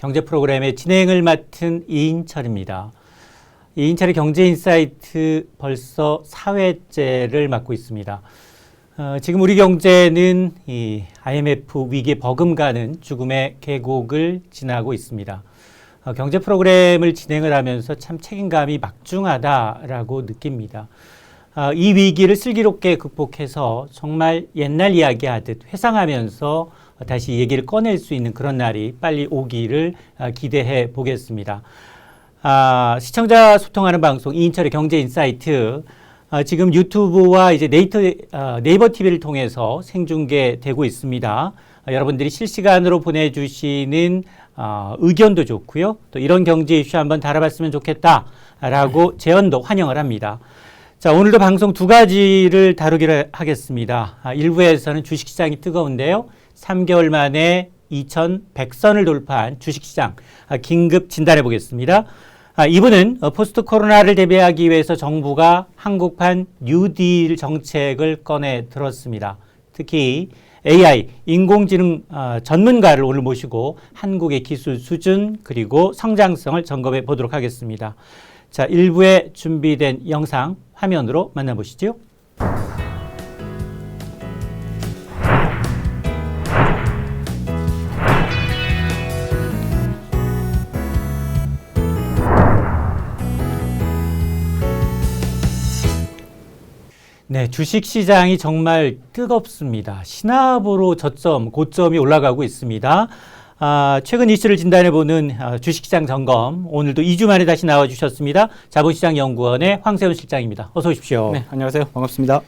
경제 프로그램의 진행을 맡은 이인철입니다. 이인철의 경제인사이트 벌써 4회째를 맡고 있습니다. 지금 우리 경제는 이 IMF 위기에 버금가는 죽음의 계곡을 지나고 있습니다. 경제 프로그램을 진행을 하면서 참 책임감이 막중하다라고 느낍니다. 이 위기를 슬기롭게 극복해서 정말 옛날 이야기하듯 회상하면서 다시 얘기를 꺼낼 수 있는 그런 날이 빨리 오기를 기대해 보겠습니다. 시청자 소통하는 방송 이인철의 경제인사이트 지금 유튜브와 이제 네이버 TV를 통해서 생중계되고 있습니다. 여러분들이 실시간으로 보내주시는 의견도 좋고요. 또 이런 경제 이슈 한번 다뤄봤으면 좋겠다라고 제언도 환영을 합니다. 자, 오늘도 방송 두 가지를 다루기로 하겠습니다. 1부에서는 주식시장이 뜨거운데요. 3개월 만에 2100선을 돌파한 주식시장 긴급 진단해 보겠습니다. 2부는 포스트 코로나를 대비하기 위해서 정부가 한국판 뉴딜 정책을 꺼내 들었습니다. 특히 AI, 인공지능 전문가를 오늘 모시고 한국의 기술 수준 그리고 성장성을 점검해 보도록 하겠습니다. 자, 1부에 준비된 영상 화면으로 만나보시죠. 네, 주식시장이 정말 뜨겁습니다. 신압으로 고점이 올라가고 있습니다. 최근 이슈를 진단해보는 주식시장 점검, 오늘도 2주 만에 다시 나와주셨습니다. 자본시장연구원의 황세훈 실장입니다. 어서 오십시오. 네, 안녕하세요. 반갑습니다.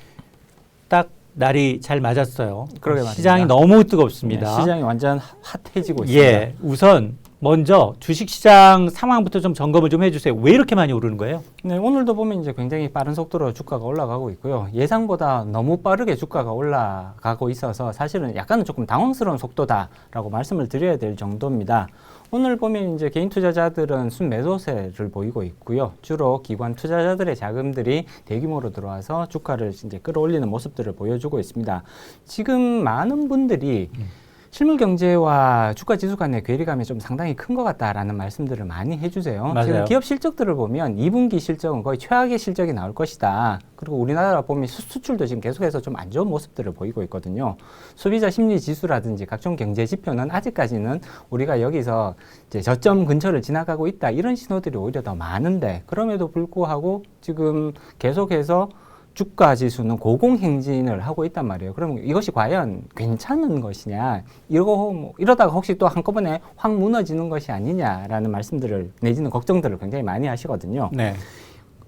딱 날이 잘 맞았어요. 그러게 시장이 말입니다. 너무 뜨겁습니다. 네, 시장이 완전 핫해지고 있습니다. 예, 우선 먼저 주식시장 상황부터 좀 점검을 좀 해주세요. 왜 이렇게 많이 오르는 거예요? 네, 오늘도 보면 이제 굉장히 빠른 속도로 주가가 올라가고 있고요. 예상보다 너무 빠르게 주가가 올라가고 있어서 사실은 약간은 조금 당황스러운 속도다라고 말씀을 드려야 될 정도입니다. 오늘 보면 이제 개인 투자자들은 순매도세를 보이고 있고요. 주로 기관 투자자들의 자금들이 대규모로 들어와서 주가를 이제 끌어올리는 모습들을 보여주고 있습니다. 지금 많은 분들이 실물 경제와 주가 지수 간의 괴리감이 좀 상당히 큰 것 같다라는 말씀들을 많이 해주세요. 맞아요. 지금 기업 실적들을 보면 2분기 실적은 거의 최악의 실적이 나올 것이다. 그리고 우리나라 보면 수출도 지금 계속해서 좀 안 좋은 모습들을 보이고 있거든요. 소비자 심리 지수라든지 각종 경제 지표는 아직까지는 우리가 여기서 이제 저점 근처를 지나가고 있다. 이런 신호들이 오히려 더 많은데 그럼에도 불구하고 지금 계속해서 주가 지수는 고공행진을 하고 있단 말이에요. 그러면 이것이 과연 괜찮은 것이냐, 이러다가 혹시 또 한꺼번에 확 무너지는 것이 아니냐라는 말씀들을 내지는 걱정들을 굉장히 많이 하시거든요. 네.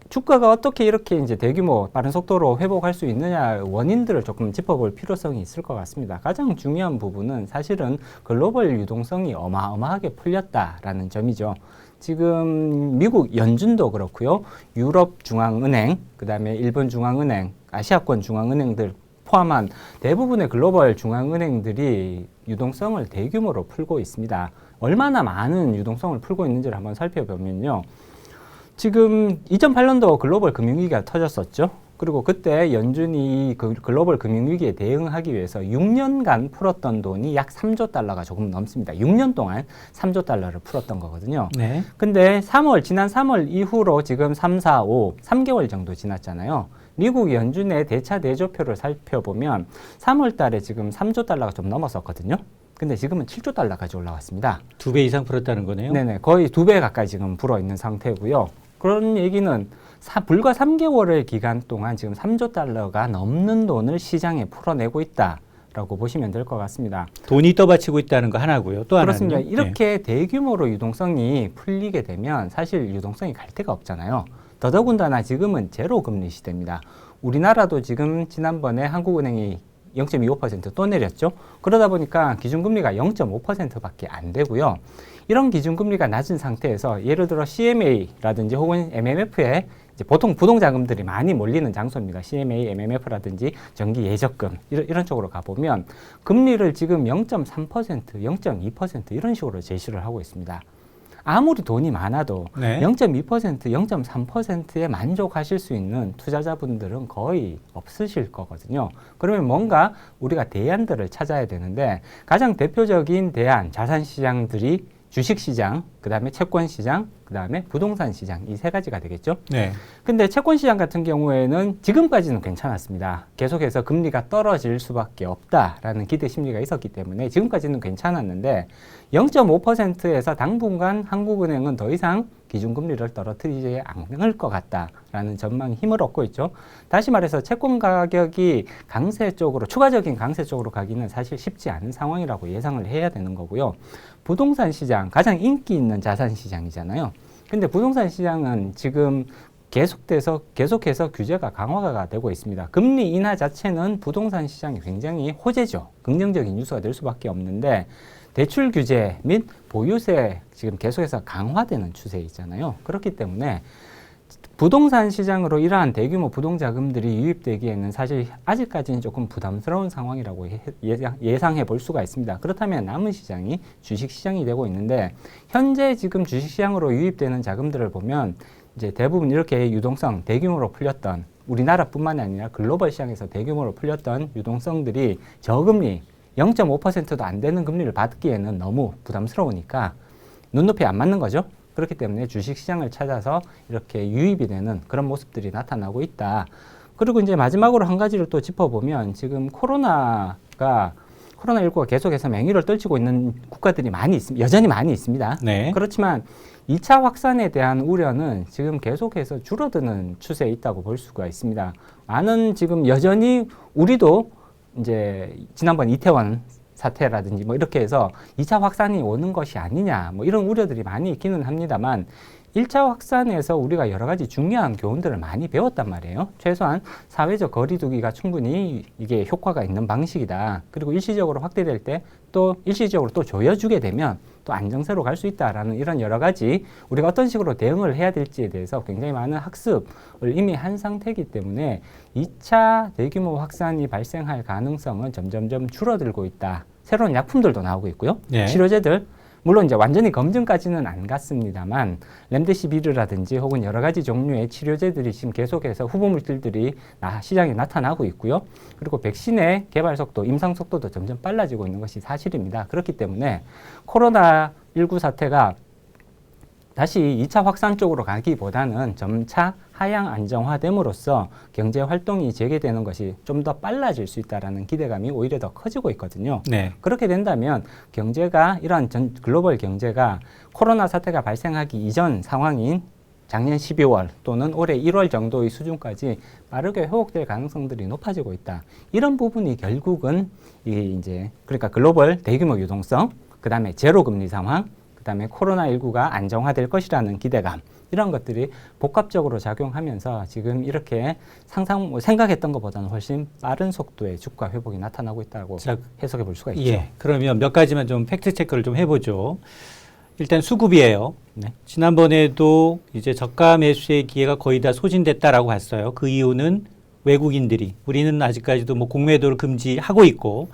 주가가 어떻게 이렇게 이제 대규모 빠른 속도로 회복할 수 있느냐 원인들을 조금 짚어볼 필요성이 있을 것 같습니다. 가장 중요한 부분은 사실은 글로벌 유동성이 어마어마하게 풀렸다라는 점이죠. 지금 미국 연준도 그렇고요. 유럽 중앙은행, 그다음에 일본 중앙은행, 아시아권 중앙은행들 포함한 대부분의 글로벌 중앙은행들이 유동성을 대규모로 풀고 있습니다. 얼마나 많은 유동성을 풀고 있는지를 한번 살펴보면요. 지금 2008년도 글로벌 금융위기가 터졌었죠. 그리고 그때 연준이 그 글로벌 금융위기에 대응하기 위해서 6년간 풀었던 돈이 약 3조 달러가 조금 넘습니다. 6년 동안 3조 달러를 풀었던 거거든요. 네. 근데 지난 3월 이후로 지금 3개월 정도 지났잖아요. 미국 연준의 대차 대조표를 살펴보면 3월 달에 지금 3조 달러가 좀 넘었었거든요. 근데 지금은 7조 달러까지 올라왔습니다. 2배 이상 풀었다는 거네요. 네네. 거의 2배 가까이 지금 불어 있는 상태고요. 그런 얘기는 불과 3개월의 기간 동안 지금 3조 달러가 넘는 돈을 시장에 풀어내고 있다라고 보시면 될 것 같습니다. 돈이 떠받치고 있다는 거 하나고요. 또 하나는 그렇습니다. 이렇게 대규모로 유동성이 풀리게 되면 사실 유동성이 갈 데가 없잖아요. 더더군다나 지금은 제로 금리 시대입니다. 우리나라도 지금 지난번에 한국은행이 0.25% 또 내렸죠. 그러다 보니까 기준금리가 0.5%밖에 안 되고요. 이런 기준금리가 낮은 상태에서 예를 들어 CMA라든지 혹은 MMF에 이제 보통 부동자금들이 많이 몰리는 장소입니다. CMA, MMF라든지 정기 예적금 이런 쪽으로 가보면 금리를 지금 0.3%, 0.2% 이런 식으로 제시를 하고 있습니다. 아무리 돈이 많아도 네. 0.2%, 0.3%에 만족하실 수 있는 투자자분들은 거의 없으실 거거든요. 그러면 뭔가 우리가 대안들을 찾아야 되는데 가장 대표적인 대안, 자산시장들이 주식시장, 그 다음에 채권시장, 그 다음에 부동산시장 이 세 가지가 되겠죠. 네. 근데 채권시장 같은 경우에는 지금까지는 괜찮았습니다. 계속해서 금리가 떨어질 수밖에 없다라는 기대 심리가 있었기 때문에 지금까지는 괜찮았는데 0.5%에서 당분간 한국은행은 더 이상 기준금리를 떨어뜨리지 않을 것 같다라는 전망이 힘을 얻고 있죠. 다시 말해서 채권 가격이 강세 쪽으로 추가적인 강세 쪽으로 가기는 사실 쉽지 않은 상황이라고 예상을 해야 되는 거고요. 부동산 시장 가장 인기 있는 자산 시장이잖아요. 근데 부동산 시장은 지금 계속해서 규제가 강화가 되고 있습니다. 금리 인하 자체는 부동산 시장이 굉장히 호재죠. 긍정적인 뉴스가 될 수밖에 없는데 대출 규제 및 보유세 지금 계속해서 강화되는 추세 있잖아요. 그렇기 때문에 부동산 시장으로 이러한 대규모 부동자금들이 유입되기에는 사실 아직까지는 조금 부담스러운 상황이라고 예상해 볼 수가 있습니다. 그렇다면 남은 시장이 주식시장이 되고 있는데 현재 지금 주식시장으로 유입되는 자금들을 보면 이제 대부분 이렇게 유동성 대규모로 풀렸던 우리나라뿐만 아니라 글로벌 시장에서 대규모로 풀렸던 유동성들이 저금리 0.5%도 안 되는 금리를 받기에는 너무 부담스러우니까 눈높이 안 맞는 거죠. 그렇기 때문에 주식시장을 찾아서 이렇게 유입이 되는 그런 모습들이 나타나고 있다. 그리고 이제 마지막으로 한 가지를 또 짚어보면 지금 코로나19가 계속해서 맹위를 떨치고 있는 국가들이 여전히 많이 있습니다. 네. 그렇지만 2차 확산에 대한 우려는 지금 계속해서 줄어드는 추세에 있다고 볼 수가 있습니다. 많은 지금 여전히 우리도 이제 지난번 이태원 사태라든지 뭐 이렇게 해서 2차 확산이 오는 것이 아니냐 뭐 이런 우려들이 많이 있기는 합니다만 1차 확산에서 우리가 여러 가지 중요한 교훈들을 많이 배웠단 말이에요. 최소한 사회적 거리두기가 충분히 이게 효과가 있는 방식이다. 그리고 일시적으로 확대될 때 또 일시적으로 또 조여주게 되면 또 안정세로 갈 수 있다라는 이런 여러 가지 우리가 어떤 식으로 대응을 해야 될지에 대해서 굉장히 많은 학습을 이미 한 상태이기 때문에 2차 대규모 확산이 발생할 가능성은 점점점 줄어들고 있다. 새로운 약품들도 나오고 있고요. 네. 치료제들 물론 이제 완전히 검증까지는 안 갔습니다만 렘데시비르라든지 혹은 여러 가지 종류의 치료제들이 지금 계속해서 후보 물질들이 시장에 나타나고 있고요. 그리고 백신의 개발 속도, 임상 속도도 점점 빨라지고 있는 것이 사실입니다. 그렇기 때문에 코로나19 사태가 다시 2차 확산 쪽으로 가기보다는 점차 하향 안정화됨으로써 경제 활동이 재개되는 것이 좀 더 빨라질 수 있다는 기대감이 오히려 더 커지고 있거든요. 네. 그렇게 된다면 경제가 이러한 글로벌 경제가 코로나 사태가 발생하기 이전 상황인 작년 12월 또는 올해 1월 정도의 수준까지 빠르게 회복될 가능성들이 높아지고 있다. 이런 부분이 결국은 이제 그러니까 글로벌 대규모 유동성, 그 다음에 제로 금리 상황, 그 다음에 코로나19가 안정화될 것이라는 기대감 이런 것들이 복합적으로 작용하면서 지금 이렇게 생각했던 것보다는 훨씬 빠른 속도의 주가 회복이 나타나고 있다고 해석해 볼 수가 있죠. 예. 그러면 몇 가지만 좀 팩트 체크를 좀 해보죠. 일단 수급이에요. 네. 지난번에도 이제 저가 매수의 기회가 거의 다 소진됐다라고 봤어요. 그 이유는 외국인들이 우리는 아직까지도 뭐 공매도를 금지하고 있고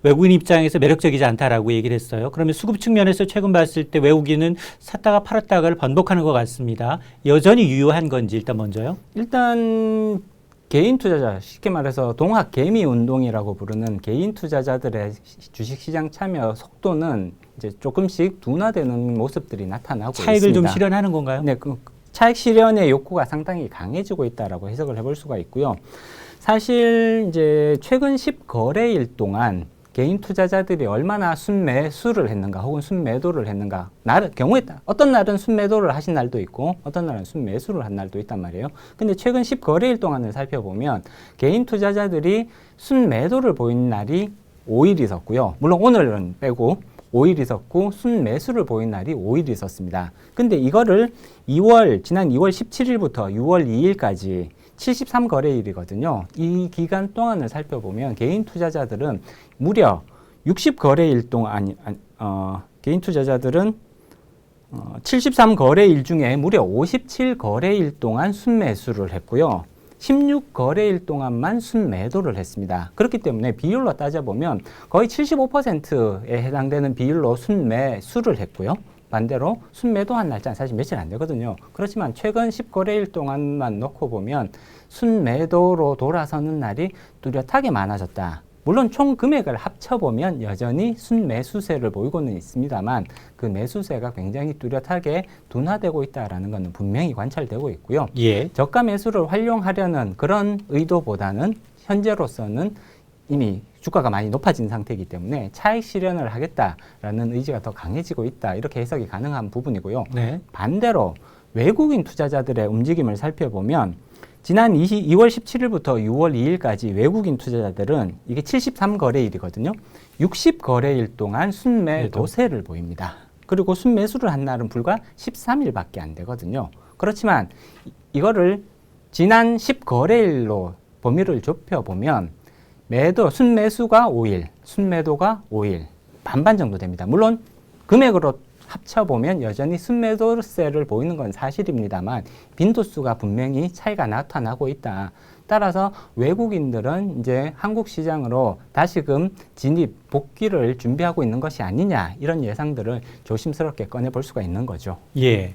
외국인 입장에서 매력적이지 않다라고 얘기를 했어요. 그러면 수급 측면에서 최근 봤을 때 외국인은 샀다가 팔았다가를 번복하는 것 같습니다. 여전히 유효한 건지 일단 먼저요. 일단 개인 투자자, 쉽게 말해서 동학 개미 운동이라고 부르는 개인 투자자들의 주식시장 참여 속도는 이제 조금씩 둔화되는 모습들이 나타나고 차익을 있습니다. 좀 실현하는 건가요? 네, 그 차익 실현의 욕구가 상당히 강해지고 있다라고 해석을 해볼 수가 있고요. 사실 이제 최근 10거래일 동안 개인 투자자들이 얼마나 순매수를 했는가 혹은 순매도를 했는가 경우에 따라 어떤 날은 순매도를 하신 날도 있고 어떤 날은 순매수를 한 날도 있단 말이에요. 근데 최근 10거래일 동안을 살펴보면 개인 투자자들이 순매도를 보인 날이 5일 있었고요. 물론 오늘은 빼고 5일 있었고 순매수를 보인 날이 5일 있었습니다. 근데 이거를 지난 2월 17일부터 6월 2일까지 73거래일이거든요. 이 기간 동안을 살펴보면 개인 투자자들은 무려 60거래일 동안 개인 투자자들은 73거래일 중에 무려 57거래일 동안 순매수를 했고요. 16거래일 동안만 순매도를 했습니다. 그렇기 때문에 비율로 따져보면 거의 75%에 해당되는 비율로 순매수를 했고요. 반대로 순매도한 날짜는 사실 며칠 안 되거든요. 그렇지만 최근 10거래일 동안만 놓고 보면 순매도로 돌아서는 날이 뚜렷하게 많아졌다. 물론 총 금액을 합쳐보면 여전히 순매수세를 보이고는 있습니다만 그 매수세가 굉장히 뚜렷하게 둔화되고 있다는 것은 분명히 관찰되고 있고요. 예. 저가 매수를 활용하려는 그런 의도보다는 현재로서는 이미 주가가 많이 높아진 상태이기 때문에 차익 실현을 하겠다라는 의지가 더 강해지고 있다. 이렇게 해석이 가능한 부분이고요. 네. 반대로 외국인 투자자들의 움직임을 살펴보면 지난 2월 17일부터 6월 2일까지 외국인 투자자들은 이게 73거래일이거든요. 60거래일 동안 순매도세를 보입니다. 그리고 순매수를 한 날은 불과 13일밖에 안 되거든요. 그렇지만 이거를 지난 10거래일로 범위를 좁혀보면 순매수가 5일, 순매도가 5일, 반반 정도 됩니다. 물론 금액으로 합쳐보면 여전히 순매도세를 보이는 건 사실입니다만 빈도수가 분명히 차이가 나타나고 있다. 따라서 외국인들은 이제 한국 시장으로 다시금 진입, 복귀를 준비하고 있는 것이 아니냐 이런 예상들을 조심스럽게 꺼내볼 수가 있는 거죠. 예.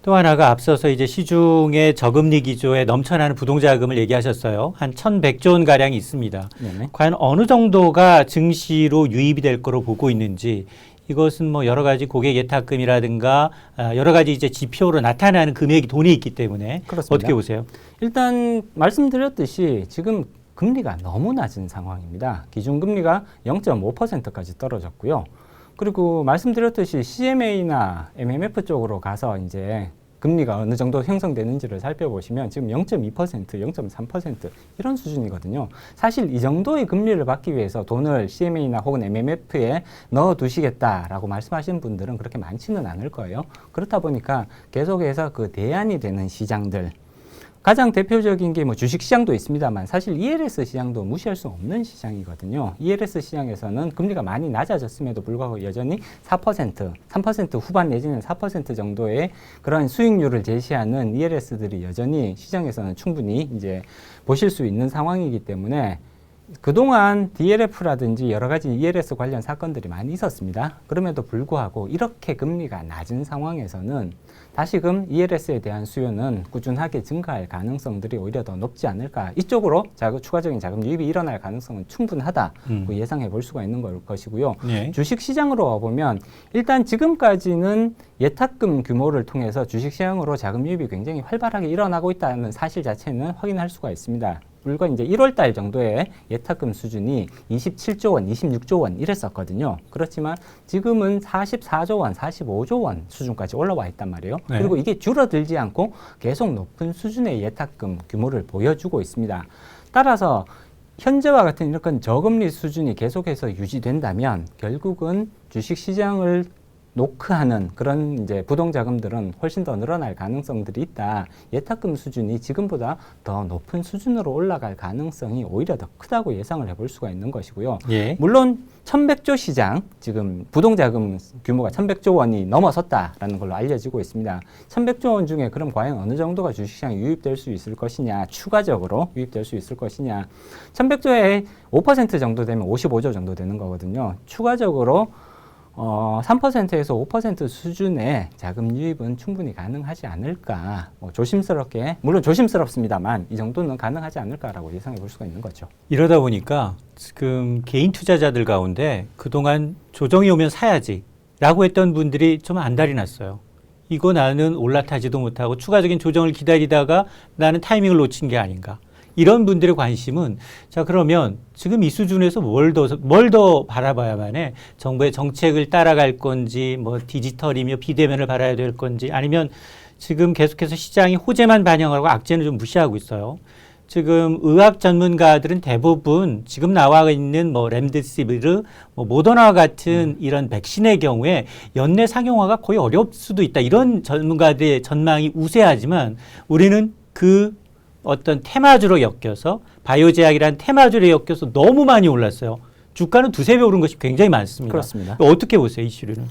또 하나가 앞서서 이제 시중에 저금리 기조에 넘쳐나는 부동자금을 얘기하셨어요. 한 1,100조 원 가량이 있습니다. 네네. 과연 어느 정도가 증시로 유입이 될 거로 보고 있는지, 이것은 뭐 여러 가지 고객 예탁금이라든가 여러 가지 이제 지표로 나타나는 금액이 돈이 있기 때문에 그렇습니다. 어떻게 보세요? 일단 말씀드렸듯이 지금 금리가 너무 낮은 상황입니다. 기준금리가 0.5%까지 떨어졌고요. 그리고 말씀드렸듯이 CMA나 MMF 쪽으로 가서 이제 금리가 어느 정도 형성되는지를 살펴보시면 지금 0.2%, 0.3% 이런 수준이거든요. 사실 이 정도의 금리를 받기 위해서 돈을 CMA나 혹은 MMF에 넣어두시겠다라고 말씀하시는 분들은 그렇게 많지는 않을 거예요. 그렇다 보니까 계속해서 그 대안이 되는 시장들, 가장 대표적인 게 뭐 주식시장도 있습니다만 사실 ELS 시장도 무시할 수 없는 시장이거든요. ELS 시장에서는 금리가 많이 낮아졌음에도 불구하고 여전히 4%, 3% 후반 내지는 4% 정도의 그런 수익률을 제시하는 ELS들이 여전히 시장에서는 충분히 이제 보실 수 있는 상황이기 때문에 그동안 DLF라든지 여러 가지 ELS 관련 사건들이 많이 있었습니다. 그럼에도 불구하고 이렇게 금리가 낮은 상황에서는 다시금 ELS에 대한 수요는 꾸준하게 증가할 가능성들이 오히려 더 높지 않을까. 이쪽으로 추가적인 자금 유입이 일어날 가능성은 충분하다고 예상해 볼 수가 있는 것이고요. 네. 주식시장으로 와보면 일단 지금까지는 예탁금 규모를 통해서 주식시장으로 자금 유입이 굉장히 활발하게 일어나고 있다는 사실 자체는 확인할 수가 있습니다. 불과 이제 1월 달 정도에 예탁금 수준이 27조 원, 26조 원 이랬었거든요. 그렇지만 지금은 44조 원, 45조 원 수준까지 올라와 있단 말이에요. 네. 그리고 이게 줄어들지 않고 계속 높은 수준의 예탁금 규모를 보여주고 있습니다. 따라서 현재와 같은 이런 저금리 수준이 계속해서 유지된다면 결국은 주식시장을 노크하는 그런 이제 부동자금들은 훨씬 더 늘어날 가능성들이 있다. 예탁금 수준이 지금보다 더 높은 수준으로 올라갈 가능성이 오히려 더 크다고 예상을 해볼 수가 있는 것이고요. 예. 물론 1,100조 시장, 지금 부동자금 규모가 1,100조 원이 넘어섰다라는 걸로 알려지고 있습니다. 1,100조 원 중에 그럼 과연 어느 정도가 주식시장에 유입될 수 있을 것이냐, 추가적으로 유입될 수 있을 것이냐. 1,100조에 5% 정도 되면 55조 정도 되는 거거든요. 추가적으로 3%에서 5% 수준의 자금 유입은 충분히 가능하지 않을까. 조심스럽게, 물론 조심스럽습니다만 이 정도는 가능하지 않을까라고 예상해 볼 수가 있는 거죠. 이러다 보니까 지금 개인 투자자들 가운데 그동안 조정이 오면 사야지 라고 했던 분들이 좀 안달이 났어요. 이거 나는 올라타지도 못하고 추가적인 조정을 기다리다가 나는 타이밍을 놓친 게 아닌가. 이런 분들의 관심은 자 그러면 지금 이 수준에서 뭘 더 바라봐야만 해. 정부의 정책을 따라갈 건지 뭐 디지털이며 비대면을 바라야 될 건지 아니면 지금 계속해서 시장이 호재만 반영하고 악재는 좀 무시하고 있어요. 지금 의학 전문가들은 대부분 지금 나와 있는 뭐 렘데시비르, 뭐 모더나와 같은 이런 백신의 경우에 연내 상용화가 거의 어려울 수도 있다. 이런 전문가들의 전망이 우세하지만 우리는 그 어떤 테마주로 엮여서 바이오제약이라는 테마주로 엮여서 너무 많이 올랐어요. 주가는 두세 배 오른 것이 굉장히 많습니다. 그렇습니다. 어떻게 보세요, 이슈는?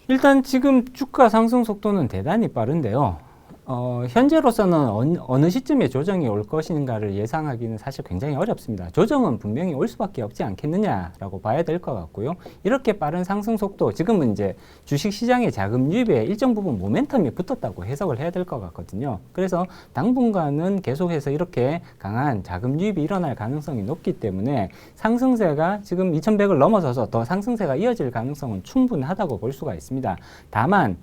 일단 지금 주가 상승 속도는 대단히 빠른데요. 현재로서는 어느 시점에 조정이 올 것인가를 예상하기는 사실 굉장히 어렵습니다. 조정은 분명히 올 수밖에 없지 않겠느냐라고 봐야 될 것 같고요. 이렇게 빠른 상승 속도, 지금은 이제 주식시장의 자금 유입에 일정 부분 모멘텀이 붙었다고 해석을 해야 될 것 같거든요. 그래서 당분간은 계속해서 이렇게 강한 자금 유입이 일어날 가능성이 높기 때문에 상승세가 지금 2100을 넘어서서 더 상승세가 이어질 가능성은 충분하다고 볼 수가 있습니다. 다만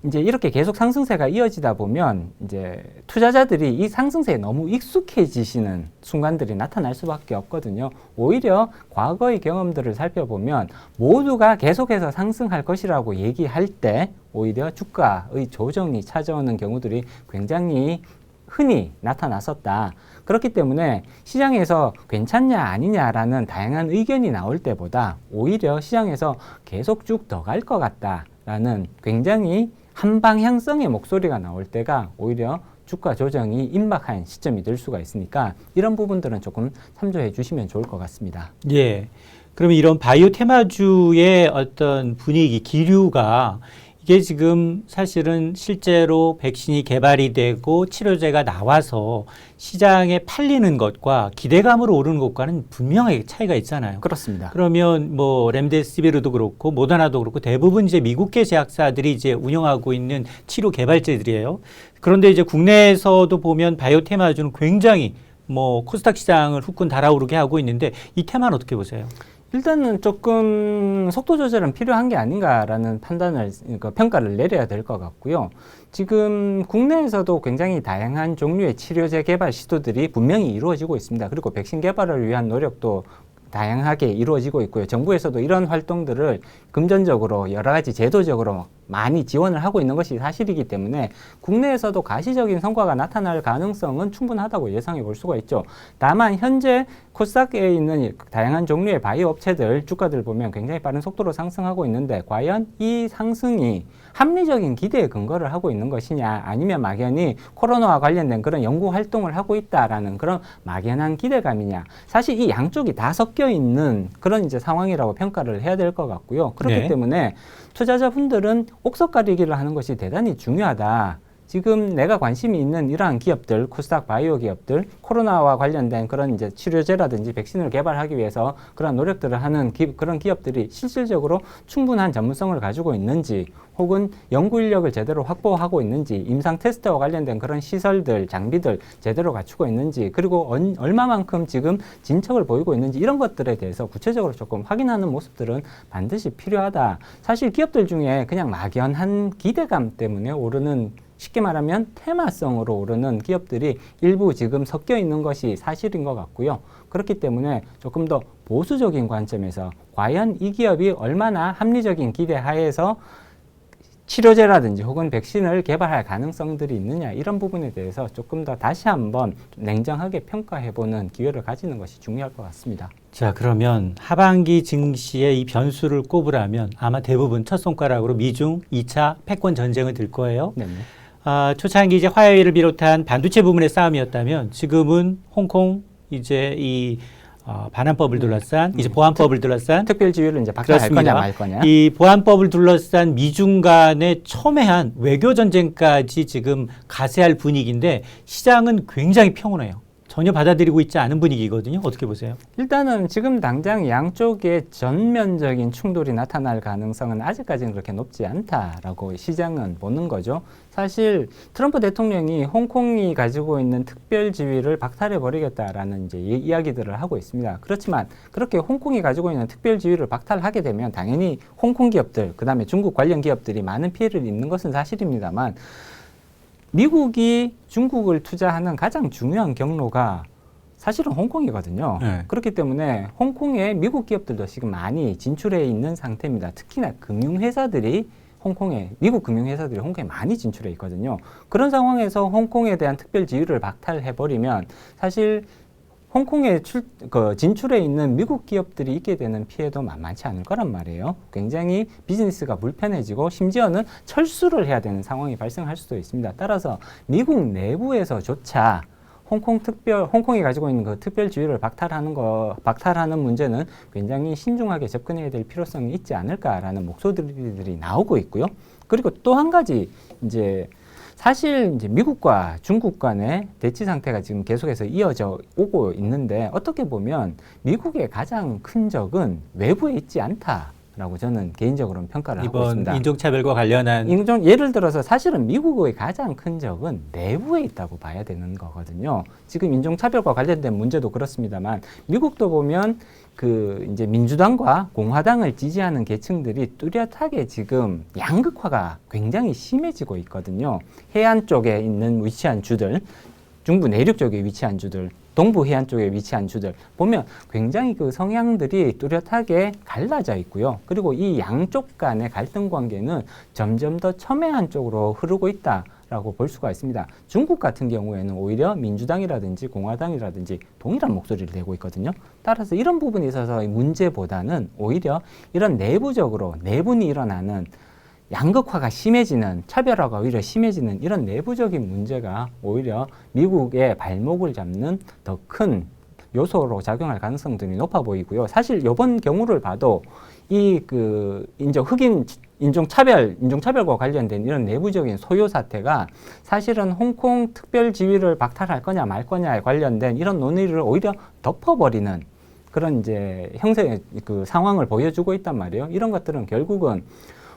이제 이렇게 계속 상승세가 이어지다 보면 이제 투자자들이 이 상승세에 너무 익숙해지시는 순간들이 나타날 수밖에 없거든요. 오히려 과거의 경험들을 살펴보면 모두가 계속해서 상승할 것이라고 얘기할 때 오히려 주가의 조정이 찾아오는 경우들이 굉장히 흔히 나타났었다. 그렇기 때문에 시장에서 괜찮냐 아니냐라는 다양한 의견이 나올 때보다 오히려 시장에서 계속 쭉 더 갈 것 같다라는 굉장히 한 방향성의 목소리가 나올 때가 오히려 주가 조정이 임박한 시점이 될 수가 있으니까 이런 부분들은 조금 참조해 주시면 좋을 것 같습니다. 예. 그러면 이런 바이오 테마주의 어떤 분위기, 기류가 이게 지금 사실은 실제로 백신이 개발이 되고 치료제가 나와서 시장에 팔리는 것과 기대감으로 오르는 것과는 분명하게 차이가 있잖아요. 그렇습니다. 그러면 뭐 렘데시비르도 그렇고 모더나도 그렇고 대부분 이제 미국계 제약사들이 이제 운영하고 있는 치료 개발제들이에요. 그런데 이제 국내에서도 보면 바이오 테마주는 굉장히 뭐 코스닥 시장을 후끈 달아오르게 하고 있는데 이 테마는 어떻게 보세요? 일단은 조금 속도 조절은 필요한 게 아닌가라는 판단을, 그러니까 평가를 내려야 될 것 같고요. 지금 국내에서도 굉장히 다양한 종류의 치료제 개발 시도들이 분명히 이루어지고 있습니다. 그리고 백신 개발을 위한 노력도 다양하게 이루어지고 있고요. 정부에서도 이런 활동들을 금전적으로 여러 가지 제도적으로 많이 지원을 하고 있는 것이 사실이기 때문에 국내에서도 가시적인 성과가 나타날 가능성은 충분하다고 예상해 볼 수가 있죠. 다만 현재 코스닥에 있는 다양한 종류의 바이오 업체들 주가들 보면 굉장히 빠른 속도로 상승하고 있는데 과연 이 상승이 합리적인 기대에 근거를 하고 있는 것이냐 아니면 막연히 코로나와 관련된 그런 연구 활동을 하고 있다라는 그런 막연한 기대감이냐, 사실 이 양쪽이 다 섞여 있는 그런 이제 상황이라고 평가를 해야 될 것 같고요. 그렇기 네. 때문에 투자자분들은 옥석 가리기를 하는 것이 대단히 중요하다. 지금 내가 관심이 있는 이러한 기업들, 코스닥 바이오 기업들, 코로나와 관련된 그런 이제 치료제라든지 백신을 개발하기 위해서 그런 노력들을 하는 그런 기업들이 실질적으로 충분한 전문성을 가지고 있는지, 혹은 연구 인력을 제대로 확보하고 있는지, 임상 테스트와 관련된 그런 시설들, 장비들 제대로 갖추고 있는지, 그리고 얼마만큼 지금 진척을 보이고 있는지 이런 것들에 대해서 구체적으로 조금 확인하는 모습들은 반드시 필요하다. 사실 기업들 중에 그냥 막연한 기대감 때문에 오르는, 쉽게 말하면 테마성으로 오르는 기업들이 일부 지금 섞여 있는 것이 사실인 것 같고요. 그렇기 때문에 조금 더 보수적인 관점에서 과연 이 기업이 얼마나 합리적인 기대 하에서 치료제라든지 혹은 백신을 개발할 가능성들이 있느냐, 이런 부분에 대해서 조금 더 다시 한번 냉정하게 평가해보는 기회를 가지는 것이 중요할 것 같습니다. 자, 그러면 하반기 증시의 이 변수를 꼽으라면 아마 대부분 첫 손가락으로 미중 2차 패권 전쟁을 들 거예요. 네네. 초창기 이제 화웨이를 비롯한 반도체 부문의 싸움이었다면 지금은 홍콩 이제 이 반환법을 둘러싼 이제 보안법을 둘러싼 특별지위를 이제 박탈할 거냐 말 거냐. 이 보안법을 둘러싼 미중 간의 첨예한 외교 전쟁까지 지금 가세할 분위기인데 시장은 굉장히 평온해요. 전혀 받아들이고 있지 않은 분위기거든요. 어떻게 보세요? 일단은 지금 당장 양쪽의 전면적인 충돌이 나타날 가능성은 아직까지는 그렇게 높지 않다라고 시장은 보는 거죠. 사실 트럼프 대통령이 홍콩이 가지고 있는 특별 지위를 박탈해 버리겠다라는 이제 이야기들을 하고 있습니다. 그렇지만 그렇게 홍콩이 가지고 있는 특별 지위를 박탈하게 되면 당연히 홍콩 기업들, 그다음에 중국 관련 기업들이 많은 피해를 입는 것은 사실입니다만, 미국이 중국을 투자하는 가장 중요한 경로가 사실은 홍콩이거든요. 네. 그렇기 때문에 홍콩에 미국 기업들도 지금 많이 진출해 있는 상태입니다. 특히나 금융회사들이 미국 금융회사들이 홍콩에 많이 진출해 있거든요. 그런 상황에서 홍콩에 대한 특별 지위를 박탈해버리면 사실 홍콩에 진출해 있는 미국 기업들이 있게 되는 피해도 만만치 않을 거란 말이에요. 굉장히 비즈니스가 불편해지고 심지어는 철수를 해야 되는 상황이 발생할 수도 있습니다. 따라서 미국 내부에서조차 홍콩이 가지고 있는 그 특별 지위를 박탈하는 문제는 굉장히 신중하게 접근해야 될 필요성이 있지 않을까라는 목소리들이 나오고 있고요. 그리고 또 한 가지 이제 사실 이제 미국과 중국 간의 대치 상태가 지금 계속해서 이어져 오고 있는데 어떻게 보면 미국의 가장 큰 적은 외부에 있지 않다라고 저는 개인적으로는 평가를 하고 이번 있습니다. 인종차별과 관련한 예를 들어서 사실은 미국의 가장 큰 적은 내부에 있다고 봐야 되는 거거든요. 지금 인종차별과 관련된 문제도 그렇습니다만 미국도 보면 그 이제 민주당과 공화당을 지지하는 계층들이 뚜렷하게 지금 양극화가 굉장히 심해지고 있거든요. 해안 쪽에 있는 위치한 주들, 중부 내륙 쪽에 위치한 주들, 동부 해안 쪽에 위치한 주들 보면 굉장히 그 성향들이 뚜렷하게 갈라져 있고요. 그리고 이 양쪽 간의 갈등 관계는 점점 더 첨예한 쪽으로 흐르고 있다라고 볼 수가 있습니다. 중국 같은 경우에는 오히려 민주당이라든지 공화당이라든지 동일한 목소리를 내고 있거든요. 따라서 이런 부분에 있어서 문제보다는 오히려 이런 내부적으로 내분이 일어나는 양극화가 심해지는, 차별화가 오히려 심해지는 이런 내부적인 문제가 오히려 미국의 발목을 잡는 더 큰 요소로 작용할 가능성들이 높아 보이고요. 사실 이번 경우를 봐도 이 그 인종차별과 관련된 이런 내부적인 소요 사태가 사실은 홍콩 특별 지위를 박탈할 거냐 말 거냐에 관련된 이런 논의를 오히려 덮어버리는 그런 이제 형태 그 상황을 보여주고 있단 말이에요. 이런 것들은 결국은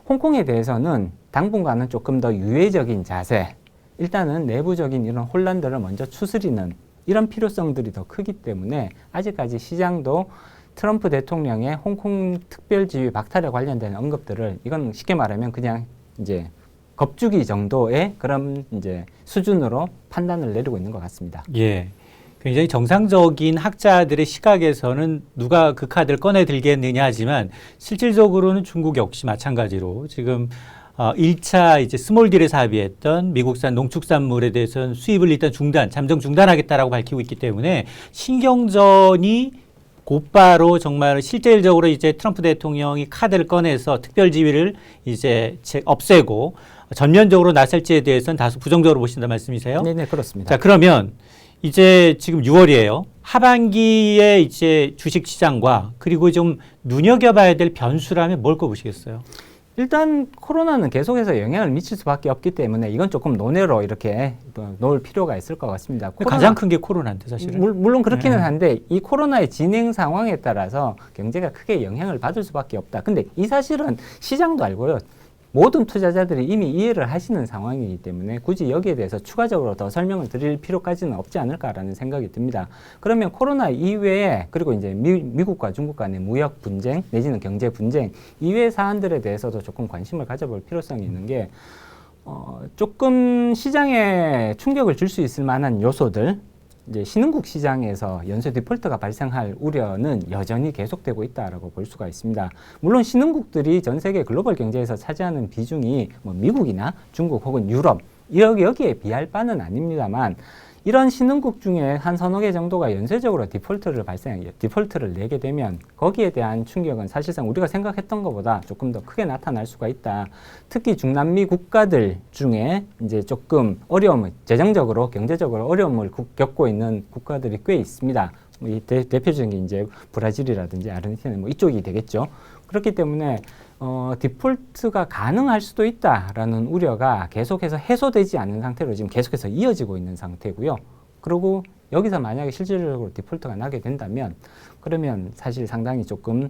홍콩에 대해서는 당분간은 조금 더 유예적인 자세, 일단은 내부적인 이런 혼란들을 먼저 추스리는 이런 필요성들이 더 크기 때문에 아직까지 시장도 트럼프 대통령의 홍콩 특별지위 박탈에 관련된 언급들을 이건 쉽게 말하면 그냥 이제 겁주기 정도의 그런 이제 수준으로 판단을 내리고 있는 것 같습니다. 예. 굉장히 정상적인 학자들의 시각에서는 누가 그 카드를 꺼내 들겠느냐 하지만 실질적으로는 중국 역시 마찬가지로 지금 1차 이제 스몰 딜에서 합의했던 미국산 농축산물에 대해서는 수입을 일단 잠정 중단하겠다라고 밝히고 있기 때문에 신경전이 곧바로 정말 실질적으로 이제 트럼프 대통령이 카드를 꺼내서 특별 지위를 이제 없애고 전면적으로 나설지에 대해서는 다소 부정적으로 보신다 말씀이세요? 네네, 그렇습니다. 자, 그러면 이제 지금 6월이에요. 하반기에 이제 주식 시장과 그리고 좀 눈여겨봐야 될 변수라면 뭘 꼽으시겠어요? 일단 코로나는 계속해서 영향을 미칠 수밖에 없기 때문에 이건 조금 논외로 이렇게 놓을 필요가 있을 것 같습니다. 가장 큰 게 코로나인데 사실은. 물론 그렇기는 한데 이 코로나의 진행 상황에 따라서 경제가 크게 영향을 받을 수밖에 없다. 근데 이 사실은 시장도 알고요. 모든 투자자들이 이미 이해를 하시는 상황이기 때문에 굳이 여기에 대해서 추가적으로 더 설명을 드릴 필요까지는 없지 않을까라는 생각이 듭니다. 그러면 코로나 이외에 그리고 이제 미국과 중국 간의 무역 분쟁 내지는 경제 분쟁 이외의 사안들에 대해서도 조금 관심을 가져볼 필요성이 있는 게 조금 시장에 충격을 줄 수 있을 만한 요소들 이제 신흥국 시장에서 연쇄 디폴트가 발생할 우려는 여전히 계속되고 있다라고 볼 수가 있습니다. 물론 신흥국들이 전 세계 글로벌 경제에서 차지하는 비중이 뭐 미국이나 중국 혹은 유럽 여기에 비할 바는 아닙니다만 이런 신흥국 중에 한 서너 개 정도가 연쇄적으로 디폴트를 내게 되면 거기에 대한 충격은 사실상 우리가 생각했던 것보다 조금 더 크게 나타날 수가 있다. 특히 중남미 국가들 중에 이제 조금 재정적으로, 경제적으로 어려움을 겪고 있는 국가들이 꽤 있습니다. 이 대표적인 게 이제 브라질이라든지 아르헨티나 뭐 이쪽이 되겠죠. 그렇기 때문에 디폴트가 가능할 수도 있다라는 우려가 계속해서 해소되지 않는 상태로 지금 계속해서 이어지고 있는 상태고요. 그리고 여기서 만약에 실질적으로 디폴트가 나게 된다면 그러면 사실 상당히 조금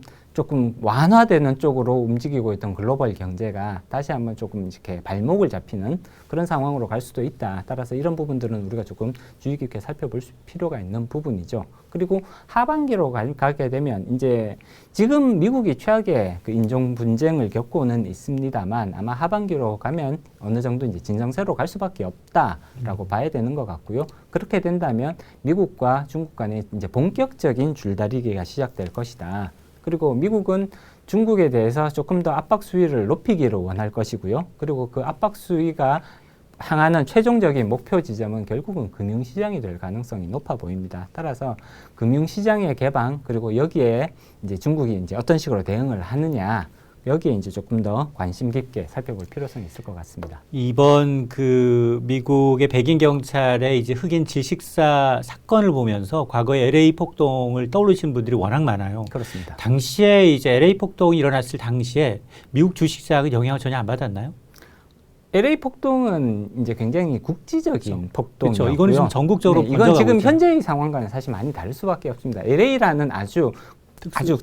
완화되는 쪽으로 움직이고 있던 글로벌 경제가 다시 한번 조금 이렇게 발목을 잡히는 그런 상황으로 갈 수도 있다. 따라서 이런 부분들은 우리가 조금 주의 깊게 살펴볼 필요가 있는 부분이죠. 그리고 하반기로 가게 되면 이제 지금 미국이 최악의 그 인종 분쟁을 겪고는 있습니다만 아마 하반기로 가면 어느 정도 이제 진정세로 갈 수밖에 없다라고 봐야 되는 것 같고요. 그렇게 된다면 미국과 중국 간의 이제 본격적인 줄다리기가 시작될 것이다. 그리고 미국은 중국에 대해서 조금 더 압박 수위를 높이기를 원할 것이고요. 그리고 그 압박 수위가 향하는 최종적인 목표 지점은 결국은 금융시장이 될 가능성이 높아 보입니다. 따라서 금융시장의 개방 그리고 여기에 이제 중국이 이제 어떤 식으로 대응을 하느냐 여기에 이제 조금 더 관심 깊게 살펴볼 필요성이 있을 것 같습니다. 이번 그 미국의 백인 경찰의 이제 흑인 질식사 사건을 보면서 과거에 LA 폭동을 떠올리시는 분들이 워낙 많아요. 그렇습니다. 당시에 이제 LA 폭동이 일어났을 당시에 미국 주식시장은 영향을 전혀 안 받았나요? LA 폭동은 이제 굉장히 국지적인 폭동이었고요. 그렇죠. 이거는 지금 전국적으로 네, 이건 번져가고 지금 있죠. 현재의 상황과는 사실 많이 다를 수밖에 없습니다. LA라는 아주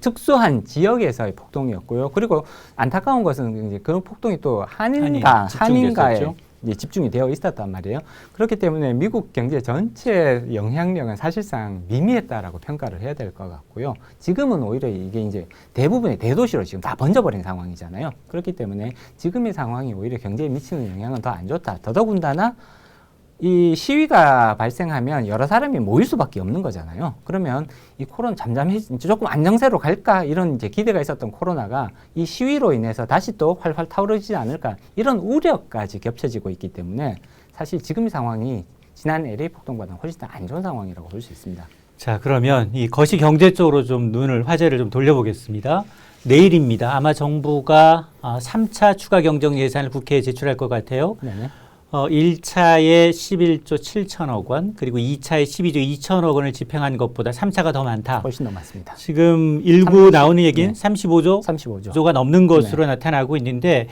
특수한 지역에서의 폭동이었고요. 그리고 안타까운 것은 이제 그런 폭동이 또 한인가에 이제 집중이 되어 있었단 말이에요. 그렇기 때문에 미국 경제 전체 영향력은 사실상 미미했다라고 평가를 해야 될 것 같고요. 지금은 오히려 이게 이제 대부분의 대도시로 지금 다 번져버린 상황이잖아요. 그렇기 때문에 지금의 상황이 오히려 경제에 미치는 영향은 더 안 좋다. 더더군다나 이 시위가 발생하면 여러 사람이 모일 수밖에 없는 거잖아요. 그러면 이 코로나 조금 안정세로 갈까 이런 이제 기대가 있었던 코로나가 이 시위로 인해서 다시 또 활활 타오르지 않을까 이런 우려까지 겹쳐지고 있기 때문에 사실 지금 상황이 지난 LA 폭동보다는 훨씬 더 안 좋은 상황이라고 볼 수 있습니다. 자, 그러면 이 거시 경제 쪽으로 좀 화제를 좀 돌려보겠습니다. 내일입니다. 아마 정부가 3차 추가 경정 예산을 국회에 제출할 것 같아요. 네네. 1차에 11조 7천억 원, 그리고 2차에 12조 2천억 원을 집행한 것보다 3차가 더 많다. 훨씬 더 많습니다. 지금 일부 나오는 얘기는 35조? 35조가 넘는 것으로 나타나고 있는데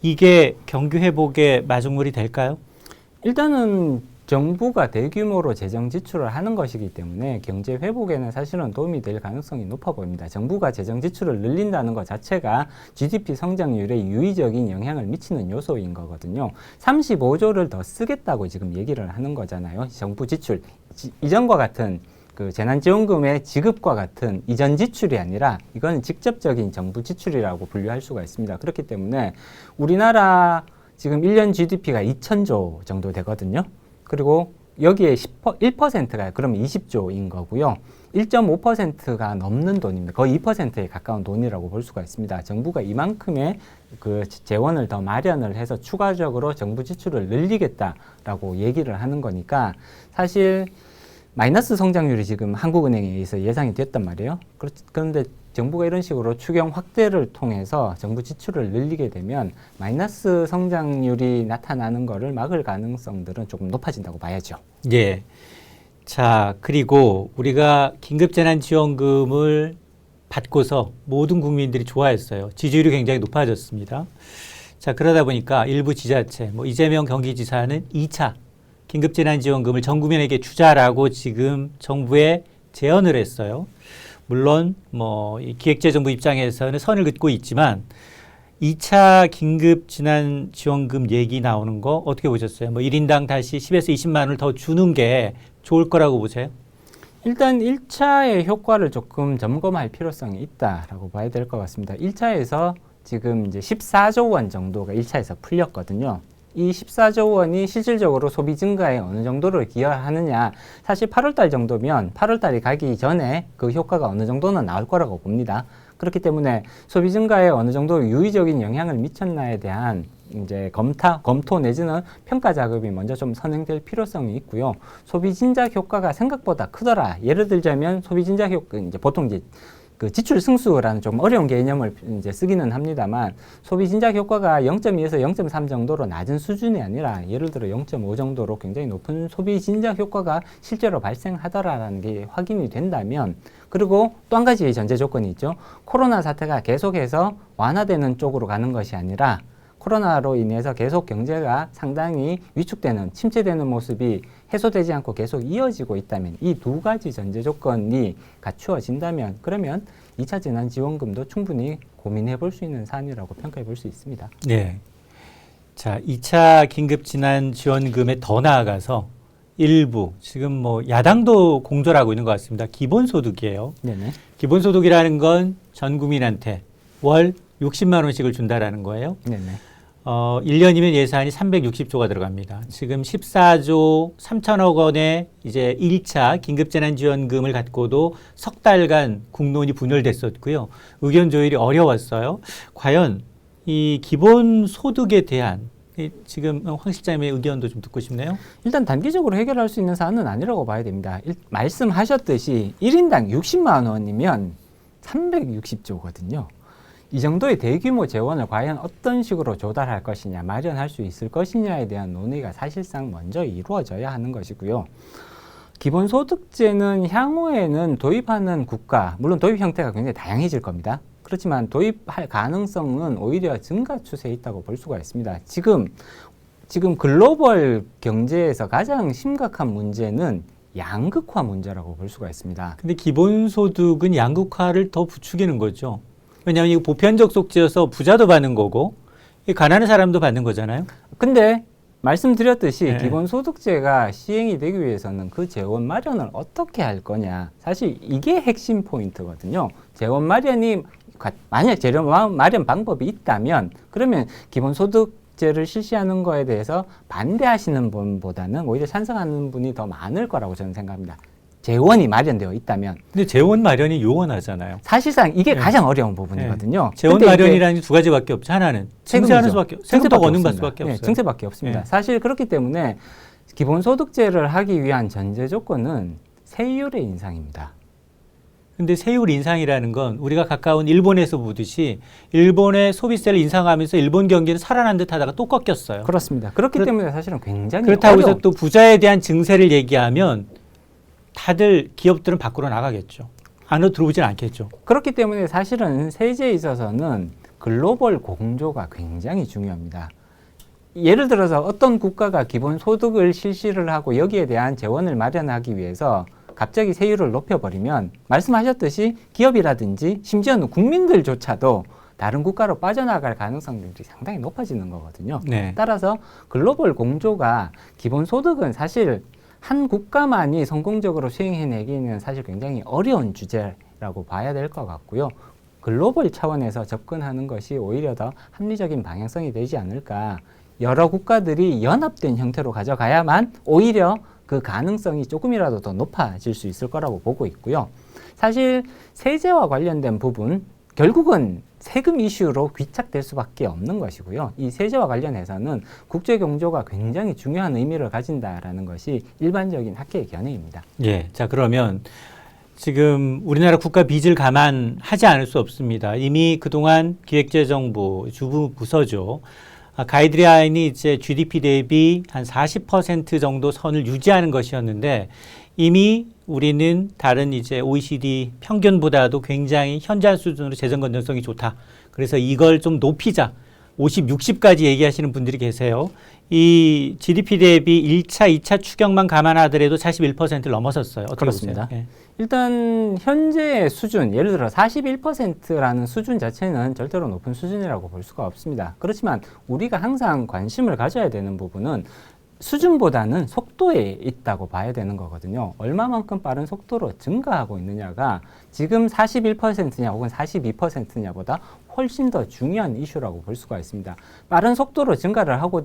이게 경기 회복의 마중물이 될까요? 일단은 정부가 대규모로 재정 지출을 하는 것이기 때문에 경제 회복에는 사실은 도움이 될 가능성이 높아 보입니다. 정부가 재정 지출을 늘린다는 것 자체가 GDP 성장률에 유의적인 영향을 미치는 요소인 거거든요. 35조를 더 쓰겠다고 지금 얘기를 하는 거잖아요. 정부 지출. 이전과 같은 그 재난지원금의 지급과 같은 이전 지출이 아니라 이건 직접적인 정부 지출이라고 분류할 수가 있습니다. 그렇기 때문에 우리나라 지금 1년 GDP가 2천조 정도 되거든요. 그리고 여기에 1%가 그러면 20조인 거고요. 1.5%가 넘는 돈입니다. 거의 2%에 가까운 돈이라고 볼 수가 있습니다. 정부가 이만큼의 그 재원을 더 마련을 해서 추가적으로 정부 지출을 늘리겠다라고 얘기를 하는 거니까 사실 마이너스 성장률이 지금 한국은행에 의해서 예상이 됐단 말이에요. 그런데 정부가 이런 식으로 추경 확대를 통해서 정부 지출을 늘리게 되면 마이너스 성장률이 나타나는 것을 막을 가능성들은 조금 높아진다고 봐야죠. 예. 자, 그리고 우리가 긴급재난지원금을 받고서 모든 국민들이 좋아했어요. 지지율이 굉장히 높아졌습니다. 자, 그러다 보니까 일부 지자체, 이재명 경기지사는 2차 긴급재난지원금을 전 국민에게 주자라고 지금 정부에 제언을 했어요. 물론 이 기획재정부 입장에서는 선을 긋고 있지만 2차 긴급재난지원금 얘기 나오는 거 어떻게 보셨어요? 1인당 다시 10에서 20만 원을 더 주는 게 좋을 거라고 보세요? 일단 1차의 효과를 조금 점검할 필요성이 있다라고 봐야 될 것 같습니다. 1차에서 지금 이제 14조 원 정도가 1차에서 풀렸거든요. 이 14조 원이 실질적으로 소비 증가에 어느 정도를 기여하느냐. 사실 8월 달 정도면 8월 달이 가기 전에 그 효과가 어느 정도는 나올 거라고 봅니다. 그렇기 때문에 소비 증가에 어느 정도 유의적인 영향을 미쳤나에 대한 이제 검토 내지는 평가 작업이 먼저 좀 선행될 필요성이 있고요. 소비 진작 효과가 생각보다 크더라. 예를 들자면 소비 진작 효과, 이제 보통 이제 그 지출 승수라는 좀 어려운 개념을 이제 쓰기는 합니다만 소비 진작 효과가 0.2에서 0.3 정도로 낮은 수준이 아니라 예를 들어 0.5 정도로 굉장히 높은 소비 진작 효과가 실제로 발생하더라라는 게 확인이 된다면 그리고 또 한 가지 전제 조건이 있죠. 코로나 사태가 계속해서 완화되는 쪽으로 가는 것이 아니라 코로나로 인해서 계속 경제가 상당히 위축되는 침체되는 모습이 해소되지 않고 계속 이어지고 있다면 이 두 가지 전제 조건이 갖추어진다면 그러면 2차 재난지원금도 충분히 고민해 볼 수 있는 사안이라고 평가해 볼 수 있습니다. 네. 자, 2차 긴급재난지원금에 더 나아가서 일부 지금 야당도 공조하고 있는 것 같습니다. 기본소득이에요. 네네. 기본소득이라는 건 전 국민한테 월 60만 원씩을 준다라는 거예요. 네네. 1년이면 예산이 360조가 들어갑니다. 지금 14조 3천억 원의 이제 1차 긴급재난지원금을 갖고도 석 달간 국론이 분열됐었고요. 의견 조율이 어려웠어요. 과연 이 기본소득에 대한 지금 황 실장님의 의견도 좀 듣고 싶네요. 일단 단기적으로 해결할 수 있는 사안은 아니라고 봐야 됩니다. 말씀하셨듯이 1인당 60만 원이면 360조거든요. 이 정도의 대규모 재원을 과연 어떤 식으로 조달할 것이냐, 마련할 수 있을 것이냐에 대한 논의가 사실상 먼저 이루어져야 하는 것이고요. 기본소득제는 향후에는 도입하는 국가, 물론 도입 형태가 굉장히 다양해질 겁니다. 그렇지만 도입할 가능성은 오히려 증가 추세에 있다고 볼 수가 있습니다. 지금 글로벌 경제에서 가장 심각한 문제는 양극화 문제라고 볼 수가 있습니다. 근데 기본소득은 양극화를 더 부추기는 거죠. 왜냐하면 이거 보편적 속죄여서 부자도 받는 거고 가난한 사람도 받는 거잖아요. 근데 말씀드렸듯이 네. 기본소득제가 시행이 되기 위해서는 그 재원 마련을 어떻게 할 거냐. 사실 이게 핵심 포인트거든요. 재원 마련이 만약 재원 마련 방법이 있다면 그러면 기본소득제를 실시하는 거에 대해서 반대하시는 분보다는 오히려 찬성하는 분이 더 많을 거라고 저는 생각합니다. 재원이 마련되어 있다면. 근데 재원 마련이 요원하잖아요. 사실상 이게 네. 가장 어려운 부분이거든요. 재원 근데 이게 마련이라는 게 두 가지밖에 없죠. 하나는 증세하는 수밖에 세금도 원금받을 수밖에 없어요. 증세밖에 없습니다. 네. 사실 그렇기 때문에 기본소득제를 하기 위한 전제 조건은 세율의 인상입니다. 근데 세율 인상이라는 건 우리가 가까운 일본에서 보듯이 일본의 소비세를 인상하면서 일본 경기는 살아난 듯 하다가 또 꺾였어요. 그렇습니다. 그렇기 때문에 사실은 굉장히 그렇다고 해서 어려운 또 부자에 대한 증세를 얘기하면 다들 기업들은 밖으로 나가겠죠. 안으로 들어오진 않겠죠. 그렇기 때문에 사실은 세제에 있어서는 글로벌 공조가 굉장히 중요합니다. 예를 들어서 어떤 국가가 기본소득을 실시를 하고 여기에 대한 재원을 마련하기 위해서 갑자기 세율을 높여버리면 말씀하셨듯이 기업이라든지 심지어는 국민들조차도 다른 국가로 빠져나갈 가능성들이 상당히 높아지는 거거든요. 네. 따라서 글로벌 공조가 기본소득은 사실 한 국가만이 성공적으로 수행해내기는 사실 굉장히 어려운 주제라고 봐야 될 것 같고요. 글로벌 차원에서 접근하는 것이 오히려 더 합리적인 방향성이 되지 않을까. 여러 국가들이 연합된 형태로 가져가야만 오히려 그 가능성이 조금이라도 더 높아질 수 있을 거라고 보고 있고요. 사실 세제와 관련된 부분, 결국은 세금 이슈로 귀착될 수밖에 없는 것이고요. 이 세제와 관련해서는 국제 경조가 굉장히 중요한 의미를 가진다라는 것이 일반적인 학계의 견해입니다. 예. 자, 그러면 지금 우리나라 국가 빚을 감안하지 않을 수 없습니다. 이미 그동안 기획재정부 주부 부서죠. 가이드라인이 이제 GDP 대비 한 40% 정도 선을 유지하는 것이었는데 이미 우리는 다른 이제 OECD 평균보다도 굉장히 현저한 수준으로 재정 건전성이 좋다. 그래서 이걸 좀 높이자. 50, 60까지 얘기하시는 분들이 계세요. 이 GDP 대비 1차, 2차 추경만 감안하더라도 41%를 넘어섰어요. 어떻게 그렇습니다. 보세요? 예. 일단 현재의 수준, 예를 들어 41%라는 수준 자체는 절대로 높은 수준이라고 볼 수가 없습니다. 그렇지만 우리가 항상 관심을 가져야 되는 부분은 수준보다는 속도에 있다고 봐야 되는 거거든요. 얼마만큼 빠른 속도로 증가하고 있느냐가 지금 41%냐 혹은 42%냐보다 훨씬 더 중요한 이슈라고 볼 수가 있습니다. 빠른 속도로 증가를 하고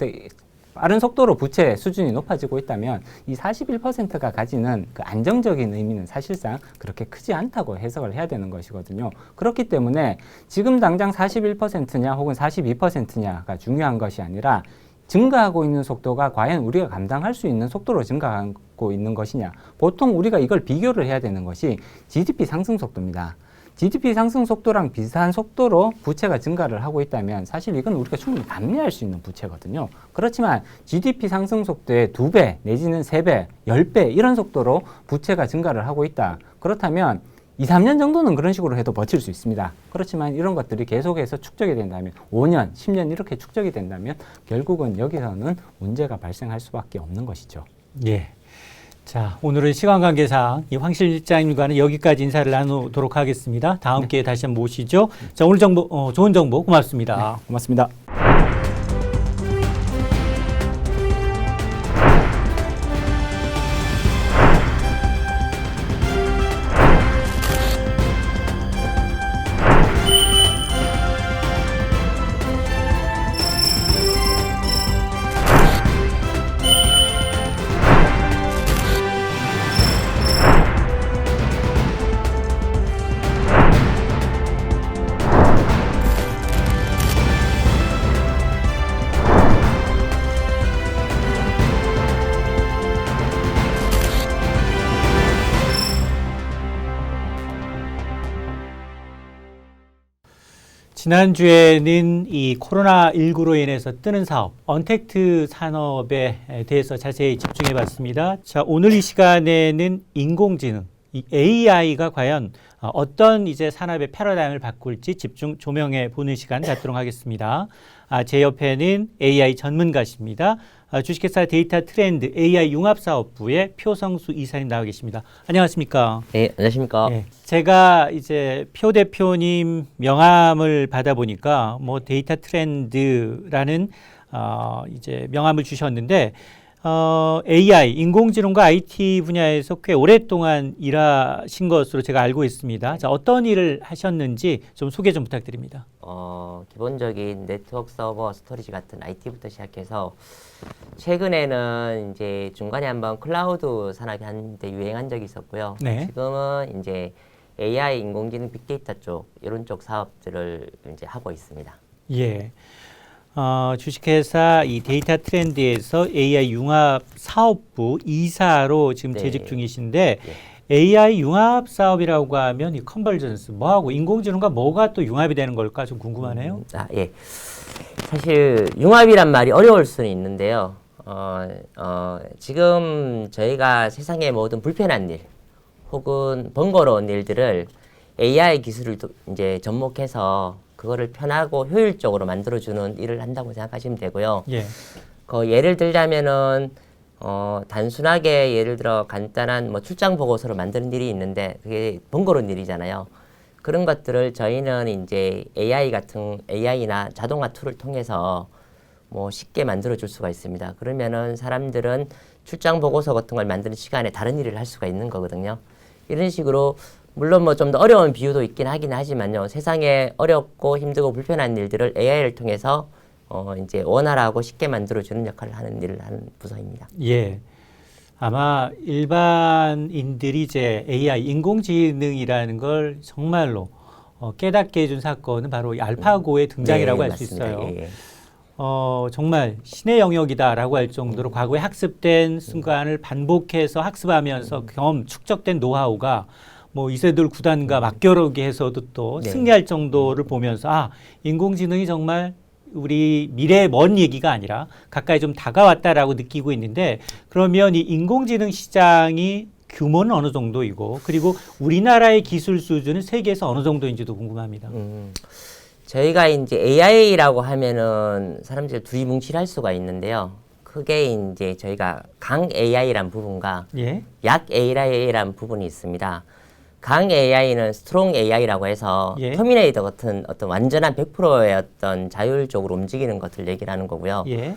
빠른 속도로 부채 수준이 높아지고 있다면 이 41%가 가지는 그 안정적인 의미는 사실상 그렇게 크지 않다고 해석을 해야 되는 것이거든요. 그렇기 때문에 지금 당장 41%냐 혹은 42%냐가 중요한 것이 아니라 증가하고 있는 속도가 과연 우리가 감당할 수 있는 속도로 증가하고 있는 것이냐. 보통 우리가 이걸 비교를 해야 되는 것이 GDP 상승 속도입니다. GDP 상승 속도랑 비슷한 속도로 부채가 증가를 하고 있다면 사실 이건 우리가 충분히 감내할 수 있는 부채거든요. 그렇지만 GDP 상승 속도의 2배 내지는 3배, 10배 이런 속도로 부채가 증가를 하고 있다. 그렇다면 2, 3년 정도는 그런 식으로 해도 버틸 수 있습니다. 그렇지만 이런 것들이 계속해서 축적이 된다면 5년, 10년 이렇게 축적이 된다면 결국은 여기서는 문제가 발생할 수밖에 없는 것이죠. 예. 자, 오늘은 시간 관계상 이 황 실장님과는 여기까지 인사를 나누도록 하겠습니다. 다음 기회에 다시 한번 모시죠. 자, 오늘 정보, 좋은 정보 고맙습니다. 네, 고맙습니다. 지난주에는 이 코로나19로 인해서 뜨는 사업, 언택트 산업에 대해서 자세히 집중해 봤습니다. 자, 오늘 이 시간에는 인공지능, 이 AI가 과연 어떤 이제 산업의 패러다임을 바꿀지 집중 조명해 보는 시간 갖도록 하겠습니다. 제 옆에는 AI 전문가십니다. 주식회사 데이터 트렌드 AI 융합사업부의 표성수 이사님 나와 계십니다. 안녕하십니까? 네, 안녕하십니까? 예, 제가 이제 표 대표님 명함을 받아보니까 뭐 데이터 트렌드라는 이제 명함을 주셨는데 AI, 인공지능과 IT 분야에서 꽤 오랫동안 일하신 것으로 제가 알고 있습니다. 자, 어떤 일을 하셨는지 좀 소개 좀 부탁드립니다. 기본적인 네트워크 서버 스토리지 같은 IT부터 시작해서 최근에는 이제 중간에 한번 클라우드 산업이 한때 유행한 적이 있었고요. 네. 지금은 이제 AI, 인공지능, 빅데이터 쪽 이런 쪽 사업들을 이제 하고 있습니다. 예. 주식회사 이 데이터 트렌드에서 AI 융합 사업부 이사로 지금 네. 재직 중이신데 AI 융합 사업이라고 하면 이 컨버전스 뭐하고 인공지능과 뭐가 또 융합이 되는 걸까 좀 궁금하네요. 예. 사실 융합이란 말이 어려울 수는 있는데요. 지금 저희가 세상의 모든 불편한 일 혹은 번거로운 일들을 AI 기술을 이제 접목해서 그거를 편하고 효율적으로 만들어주는 일을 한다고 생각하시면 되고요. 예. 예를 들자면은 단순하게 예를 들어 간단한 뭐 출장 보고서를 만드는 일이 있는데 그게 번거로운 일이잖아요. 그런 것들을 저희는 이제 AI나 자동화 툴을 통해서 뭐 쉽게 만들어 줄 수가 있습니다. 그러면은 사람들은 출장 보고서 같은 걸 만드는 시간에 다른 일을 할 수가 있는 거거든요. 이런 식으로 물론 뭐 좀 더 어려운 비유도 있긴 하긴 하지만요. 세상에 어렵고 힘들고 불편한 일들을 AI를 통해서 이제 원활하고 쉽게 만들어주는 역할을 하는 일을 하는 부서입니다. 예. 아마 일반인들이 이제 AI, 인공지능이라는 걸 정말로 깨닫게 해준 사건은 바로 이 알파고의 등장이라고 할 수 맞습니다. 있어요. 예. 정말 신의 영역이다라고 할 정도로 과거에 학습된 순간을 반복해서 학습하면서 축적된 노하우가 뭐 이세돌 구단과 맞겨루기 해서도 또 네. 승리할 정도를 보면서 인공지능이 정말 우리 미래의 먼 얘기가 아니라 가까이 좀 다가왔다라고 느끼고 있는데 그러면 이 인공지능 시장이 규모는 어느 정도이고 그리고 우리나라의 기술 수준은 세계에서 어느 정도인지도 궁금합니다. 저희가 이제 AI라고 하면은 사람들이 둘이 뭉실할 수가 있는데요. 크게 이제 저희가 강 AI란 부분과 예. 약 AI란 부분이 있습니다. 강 AI는 스트롱 AI라고 해서 예. 터미네이터 같은 어떤 완전한 100%의 어떤 자율적으로 움직이는 것을 얘기를 하는 거고요. 예.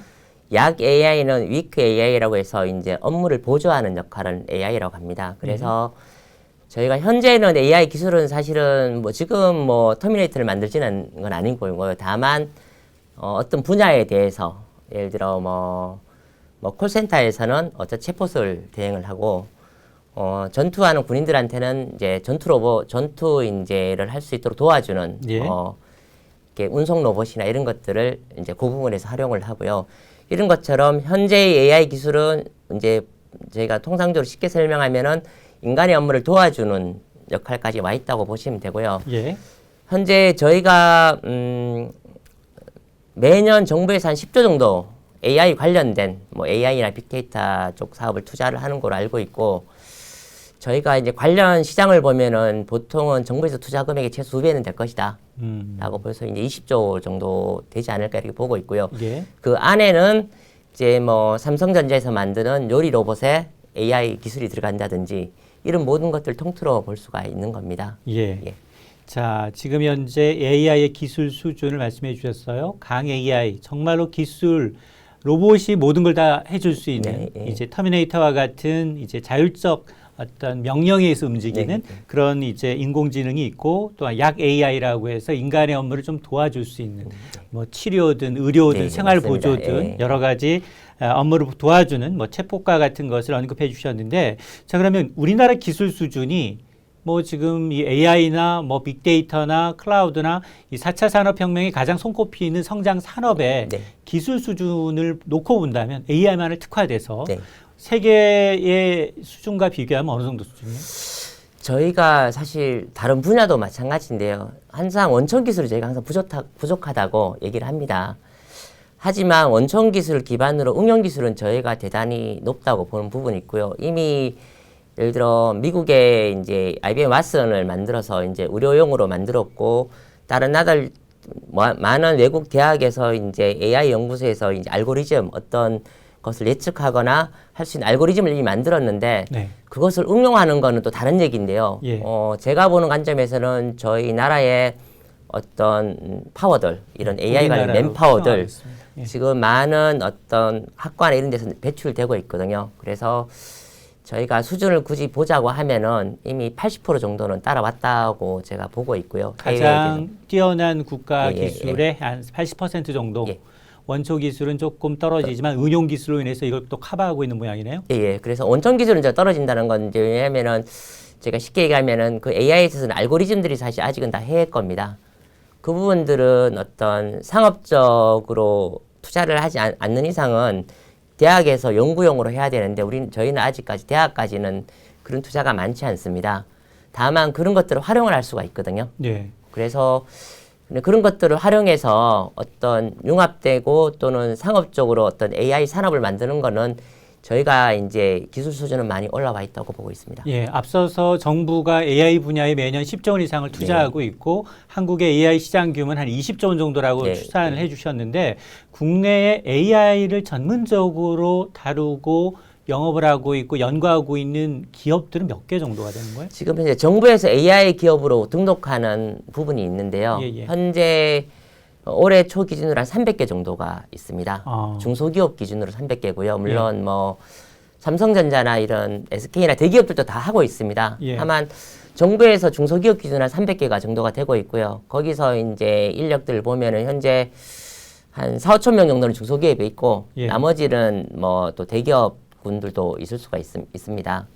약 AI는 위크 AI라고 해서 이제 업무를 보조하는 역할은 AI라고 합니다. 그래서 저희가 현재는 AI 기술은 사실은 뭐 지금 뭐 터미네이터를 만들지는 건 아니고요. 다만 어떤 분야에 대해서 예를 들어 뭐 콜센터에서는 어떤 챗봇을 대행을 하고 전투하는 군인들한테는 이제 전투 인재를 할 수 있도록 도와주는 예. 이렇게 운송 로봇이나 이런 것들을 이제 그 부분에서 활용을 하고요. 이런 것처럼 현재의 AI 기술은 이제 저희가 통상적으로 쉽게 설명하면은 인간의 업무를 도와주는 역할까지 와 있다고 보시면 되고요. 예. 현재 저희가 매년 정부에서 한 10조 정도 AI 관련된 뭐 AI나 빅데이터 쪽 사업을 투자를 하는 걸로 알고 있고 저희가 이제 관련 시장을 보면은 보통은 정부에서 투자 금액의 최소 2배는 될 것이다. 라고 벌써 이제 20조 정도 되지 않을까 이렇게 보고 있고요. 예. 그 안에는 이제 뭐 삼성전자에서 만드는 요리 로봇에 AI 기술이 들어간다든지 이런 모든 것들 통틀어 볼 수가 있는 겁니다. 예. 예. 자, 지금 현재 AI의 기술 수준을 말씀해 주셨어요. 강 AI, 정말로 기술, 로봇이 모든 걸 다 해줄 수 있는 네, 예. 이제 터미네이터와 같은 이제 자율적 어떤 명령에 의해서 움직이는 네. 그런 이제 인공지능이 있고 또 약 AI라고 해서 인간의 업무를 좀 도와줄 수 있는 뭐 치료든 의료든 네, 생활 맞습니다. 보조든 예. 여러 가지 업무를 도와주는 뭐 챗봇과 같은 것을 언급해 주셨는데 자 그러면 우리나라 기술 수준이 뭐 지금 이 AI나 뭐 빅데이터나 클라우드나 이 4차 산업혁명이 가장 손꼽히는 성장 산업의 네. 기술 수준을 놓고 본다면 AI만을 특화돼서 네. 세계의 수준과 비교하면 어느 정도 수준이에요? 저희가 사실 다른 분야도 마찬가지인데요. 항상 원천 기술이 저희가 항상 부족하다고 얘기를 합니다. 하지만 원천 기술 기반으로 응용 기술은 저희가 대단히 높다고 보는 부분이 있고요. 이미 예를 들어 미국에 이제 IBM 왓슨을 만들어서 이제 의료용으로 만들었고 다른 나들 많은 외국 대학에서 이제 AI 연구소에서 이제 알고리즘 어떤 것을 예측하거나 할 수 있는 알고리즘을 이미 만들었는데 네. 그것을 응용하는 거는 또 다른 얘기인데요. 예. 제가 보는 관점에서는 저희 나라의 어떤 파워들 이런 AI 관련 우리나라로 맨파워들 수용하겠습니다. 예. 지금 많은 어떤 학과나 이런 데서 배출되고 있거든요. 그래서 저희가 수준을 굳이 보자고 하면은 이미 80% 정도는 따라왔다고 제가 보고 있고요. 가장 뛰어난 국가 예, 예, 기술의 한 80% 정도. 예. 원초 기술은 조금 떨어지지만 응용 기술로 인해서 이걸 또 커버하고 있는 모양이네요. 예, 예. 그래서 원천 기술은 이제 떨어진다는 건 이제 왜냐면은 제가 쉽게 얘기하면은 그 AI에 있어서는 알고리즘들이 사실 아직은 다 해외 겁니다. 그 부분들은 어떤 상업적으로 투자를 하지 않는 이상은 대학에서 연구용으로 해야 되는데 저희는 아직까지 대학까지는 그런 투자가 많지 않습니다. 다만 그런 것들을 활용을 할 수가 있거든요. 네. 그래서 그런 것들을 활용해서 어떤 융합되고 또는 상업적으로 어떤 AI 산업을 만드는 거는 저희가 이제 기술 수준은 많이 올라와 있다고 보고 있습니다. 예, 앞서서 정부가 AI 분야에 매년 10조 원 이상을 투자하고 있고 한국의 AI 시장 규모는 한 20조 원 정도라고 네. 추산을 해주셨는데 국내에 AI를 전문적으로 다루고 영업을 하고 있고 연구하고 있는 기업들은 몇 개 정도가 되는 거예요? 지금 현재 정부에서 AI 기업으로 등록하는 부분이 있는데요. 예, 예. 현재 올해 초 기준으로 한 300개 정도가 있습니다. 아. 중소기업 기준으로 300개고요. 물론 뭐 삼성전자나 이런 SK나 대기업들도 다 하고 있습니다. 예. 다만 정부에서 중소기업 기준 한 300개가 정도가 되고 있고요. 거기서 이제 인력들을 보면은 현재 한 4, 5천 명 정도는 중소기업에 있고 예. 나머지는 뭐 또 대기업 군들도 있을 수가 있습니다.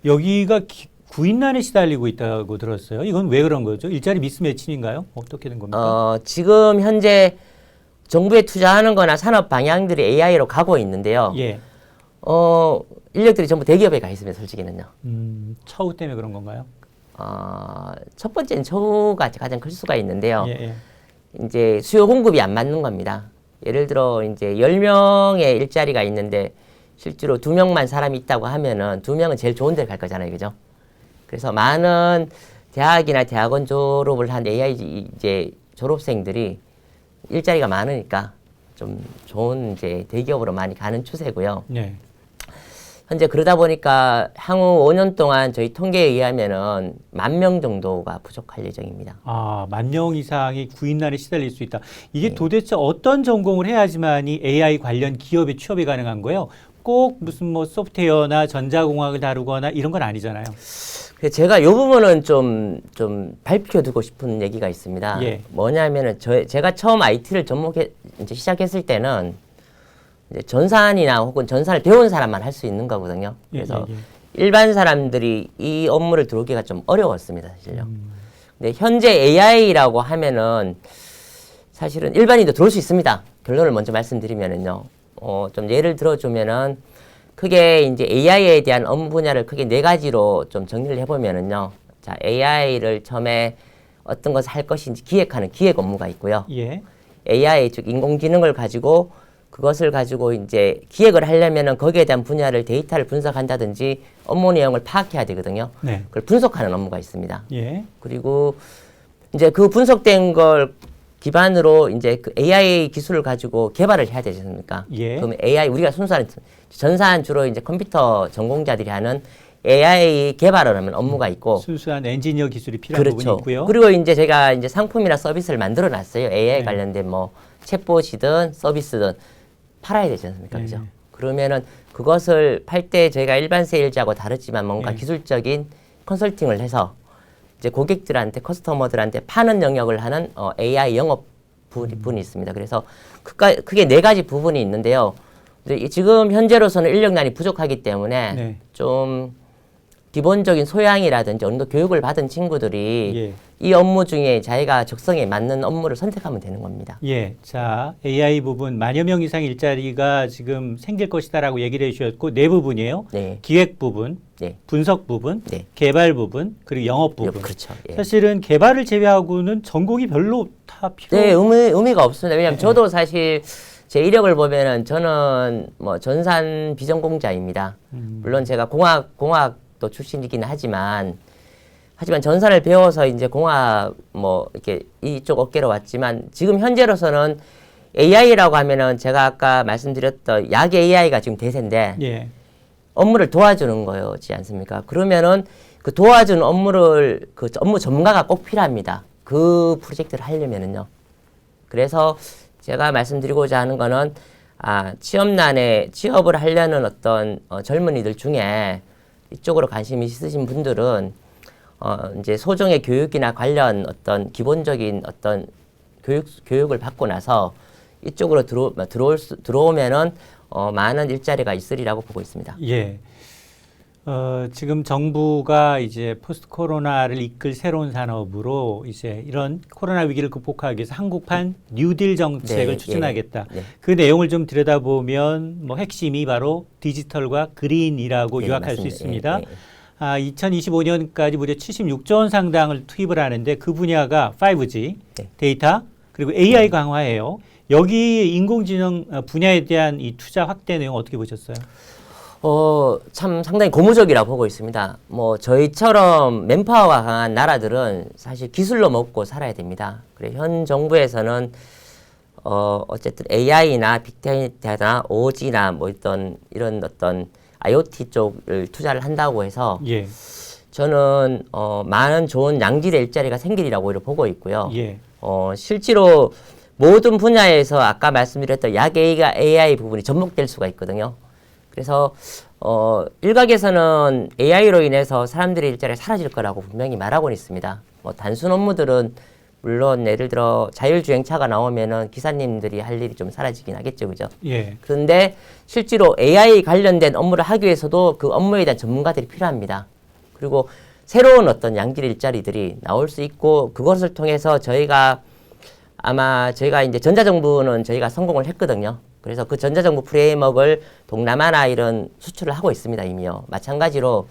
여기가 구인난에 시달리고 있다고 들었어요. 이건 왜 그런 거죠? 일자리 미스매칭인가요? 어떻게 된 겁니까? 지금 현재 정부에 투자하는 거나 산업 방향들이 AI로 가고 있는데요. 예. 인력들이 전부 대기업에 가 있습니다, 솔직히는요. 처우 때문에 그런 건가요? 첫 번째는 처우가 가장 클 수가 있는데요. 예, 예. 이제 수요 공급이 안 맞는 겁니다. 예를 들어 이제 10명의 일자리가 있는데 실제로 2명만 사람이 있다고 하면은 2명은 제일 좋은 데를 갈 거잖아요. 그죠? 그래서 많은 대학이나 대학원 졸업을 한 AI 이제 졸업생들이 일자리가 많으니까 좀 좋은 이제 대기업으로 많이 가는 추세고요. 네. 현재 그러다 보니까 향후 5년 동안 저희 통계에 의하면은 10,000명 정도가 부족할 예정입니다. 아, 10,000명 이상이 구인난에 시달릴 수 있다. 이게 도대체 어떤 전공을 해야지만이 AI 관련 기업에 취업이 가능한 거예요? 꼭 무슨 뭐 소프트웨어나 전자공학을 다루거나 이런 건 아니잖아요. 그래서 제가 이 부분은 좀 밝혀두고 싶은 얘기가 있습니다. 예. 뭐냐면은 제가 처음 IT를 이제 시작했을 때는 이제 전산이나 혹은 전산을 배운 사람만 할 수 있는 거거든요. 그래서 예. 일반 사람들이 이 업무를 들어오기가 좀 어려웠습니다, 사실요. 근데 현재 AI라고 하면은 사실은 일반인도 들어올 수 있습니다. 결론을 먼저 말씀드리면은요. 좀 예를 들어주면은 크게 이제 AI에 대한 업무 분야를 크게 4가지로 좀 정리를 해보면은요. 자, AI를 처음에 어떤 것을 할 것인지 기획하는 기획 업무가 있고요. 예. AI, 즉 인공지능을 가지고 그것을 가지고 이제 기획을 하려면은 거기에 대한 분야를 데이터를 분석한다든지 업무 내용을 파악해야 되거든요. 네. 그걸 분석하는 업무가 있습니다. 예. 그리고 이제 그 분석된 걸 기반으로 이제 그 AI 기술을 가지고 개발을 해야 되지 않습니까? 예. 그럼 AI 우리가 순수한 전산 주로 이제 컴퓨터 전공자들이 하는 AI 개발을 하는 업무가 있고 순수한 엔지니어 기술이 필요한 부분이 그렇죠. 있고요. 그리고 이제 제가 이제 상품이나 서비스를 만들어 놨어요. AI 네. 관련된 뭐 챗봇이든 서비스든 팔아야 되지 않습니까? 네. 그죠? 그러면은 그것을 팔 때 저희가 일반 세일즈하고 다르지만 뭔가 네. 기술적인 컨설팅을 해서 이제 고객들한테 커스터머들한테 파는 영역을 하는 AI 영업 분이 있습니다. 그래서 크게 4가지 부분이 있는데요. 지금 현재로서는 인력난이 부족하기 때문에 네. 좀 기본적인 소양이라든지 어느 정도 교육을 받은 친구들이 예. 이 업무 중에 자기가 적성에 맞는 업무를 선택하면 되는 겁니다. 예. 자, AI 부분 10,000여 명 이상 일자리가 지금 생길 것이다라고 얘기를 해 주셨고 네 부분이에요. 네. 기획 부분, 네. 분석 부분, 네. 개발 부분, 그리고 영업 부분. 그렇죠. 예. 사실은 개발을 제외하고는 전공이 별로 다 필요 네, 의미가 없습니다. 왜냐하면 저도 사실 제 이력을 보면은 저는 뭐 전산 비전공자입니다. 물론 제가 공학도 출신이긴 하지만 전산을 배워서 이제 공학 뭐 이렇게 이쪽 업계로 왔지만 지금 현재로서는 AI라고 하면은 제가 아까 말씀드렸던 약 AI가 지금 대세인데 예. 업무를 도와주는 거지 않습니까? 그러면은 그 도와주는 업무를 그 업무 전문가가 꼭 필요합니다. 그 프로젝트를 하려면은요. 그래서 제가 말씀드리고자 하는 거는 취업난에 취업을 하려는 어떤 젊은이들 중에 이쪽으로 관심이 있으신 분들은 이제 소정의 교육이나 관련 어떤 기본적인 어떤 교육을 받고 나서 이쪽으로 들어오면은 많은 일자리가 있으리라고 보고 있습니다. 예. 지금 정부가 이제 포스트 코로나를 이끌 새로운 산업으로 이제 이런 코로나 위기를 극복하기 위해서 한국판 뉴딜 정책을 네, 추진하겠다. 네. 그 내용을 좀 들여다보면 뭐 핵심이 바로 디지털과 그린이라고 네, 요약할 수 맞습니다. 있습니다. 예, 예. 2025년까지 무려 76조 원 상당을 투입을 하는데 그 분야가 5G, 네. 데이터, 그리고 AI 강화예요. 여기 인공지능 분야에 대한 이 투자 확대 내용 어떻게 보셨어요? 참 상당히 고무적이라고 보고 있습니다. 뭐 저희처럼 맨파워가 강한 나라들은 사실 기술로 먹고 살아야 됩니다. 그래 현 정부에서는 어쨌든 AI나 빅데이터나 OG나 뭐 이런 어떤 IoT 쪽을 투자를 한다고 해서 예. 저는 많은 좋은 양질의 일자리가 생기리라고 오히려 보고 있고요. 예. 실제로 모든 분야에서 아까 말씀드렸던 약 AI 부분이 접목될 수가 있거든요. 그래서 일각에서는 AI로 인해서 사람들의 일자리가 사라질 거라고 분명히 말하고 있습니다. 뭐 단순 업무들은 물론 예를 들어 자율주행차가 나오면은 기사님들이 할 일이 좀 사라지긴 하겠죠, 그죠? 예. 그런데 실제로 AI 관련된 업무를 하기 위해서도 그 업무에 대한 전문가들이 필요합니다. 그리고 새로운 어떤 양질의 일자리들이 나올 수 있고 그것을 통해서 저희가 이제 전자정부는 저희가 성공을 했거든요. 그래서 그 전자정부 프레임워크를 동남아나 이런 수출을 하고 있습니다, 이미요. 마찬가지로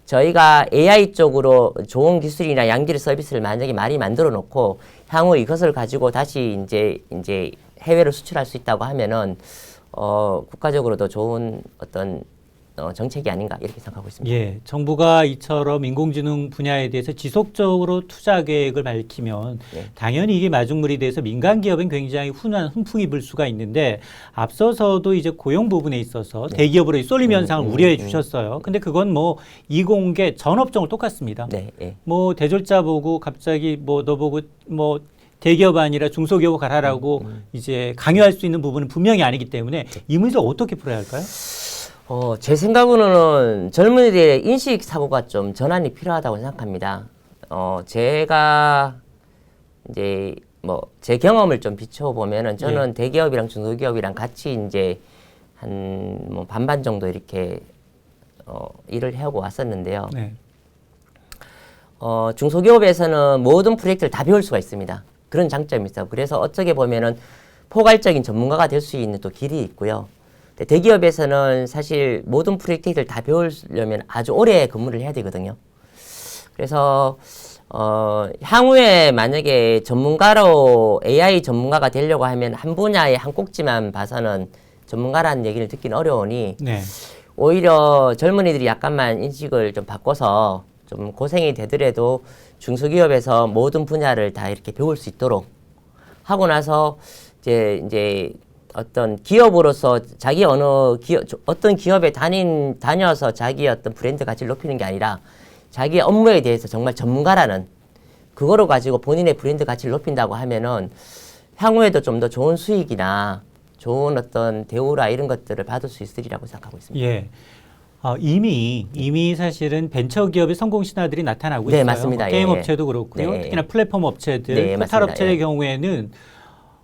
저희가 AI 쪽으로 좋은 기술이나 양질의 서비스를 만약에 많이 만들어 놓고 향후 이것을 가지고 다시 이제 해외로 수출할 수 있다고 하면은 국가적으로도 좋은 어떤 정책이 아닌가 이렇게 생각하고 있습니다. 예, 정부가 이처럼 인공지능 분야에 대해서 지속적으로 투자 계획을 밝히면 네. 당연히 이게 마중물이 돼서 민간 기업은 굉장히 훈풍이 불 수가 있는데 앞서서도 이제 고용 부분에 있어서 대기업으로의 쏠림 현상을 우려해 주셨어요. 근데 그건 뭐 이공계 전 업종을 똑같습니다. 네, 네. 뭐 대졸자 보고 갑자기 뭐 너 보고 뭐 대기업 아니라 중소기업 가라라고 이제 강요할 수 있는 부분은 분명히 아니기 때문에 이 문제 어떻게 풀어야 할까요? 제 생각으로는 젊은이들의 인식 사고가 좀 전환이 필요하다고 생각합니다. 제가 이제 뭐 제 경험을 좀 비춰보면은 저는 대기업이랑 중소기업이랑 같이 이제 한 뭐 반반 정도 이렇게 일을 해오고 왔었는데요. 네. 중소기업에서는 모든 프로젝트를 다 배울 수가 있습니다. 그런 장점이 있어요. 그래서 어떻게 보면은 포괄적인 전문가가 될 수 있는 또 길이 있고요. 대기업에서는 사실 모든 프로젝트를 다 배우려면 아주 오래 근무를 해야 되거든요. 그래서 향후에 만약에 전문가로 AI 전문가가 되려고 하면 한 분야의 한 꼭지만 봐서는 전문가라는 얘기를 듣기는 어려우니 네. 오히려 젊은이들이 약간만 인식을 좀 바꿔서 좀 고생이 되더라도 중소기업에서 모든 분야를 다 이렇게 배울 수 있도록 하고 나서 이제 어떤 기업으로서 자기 어떤 기업에 다녀서 자기 어떤 브랜드 가치를 높이는 게 아니라 자기 업무에 대해서 정말 전문가라는 그거로 가지고 본인의 브랜드 가치를 높인다고 하면은 향후에도 좀 더 좋은 수익이나 좋은 어떤 대우라 이런 것들을 받을 수 있으리라고 생각하고 있습니다. 예. 이미 사실은 벤처기업의 성공 신화들이 나타나고 네, 있어요. 맞습니다. 뭐 게임 예, 업체도 그렇고요. 네. 특히나 플랫폼 업체들, 네, 포탈 맞습니다. 업체의 예. 경우에는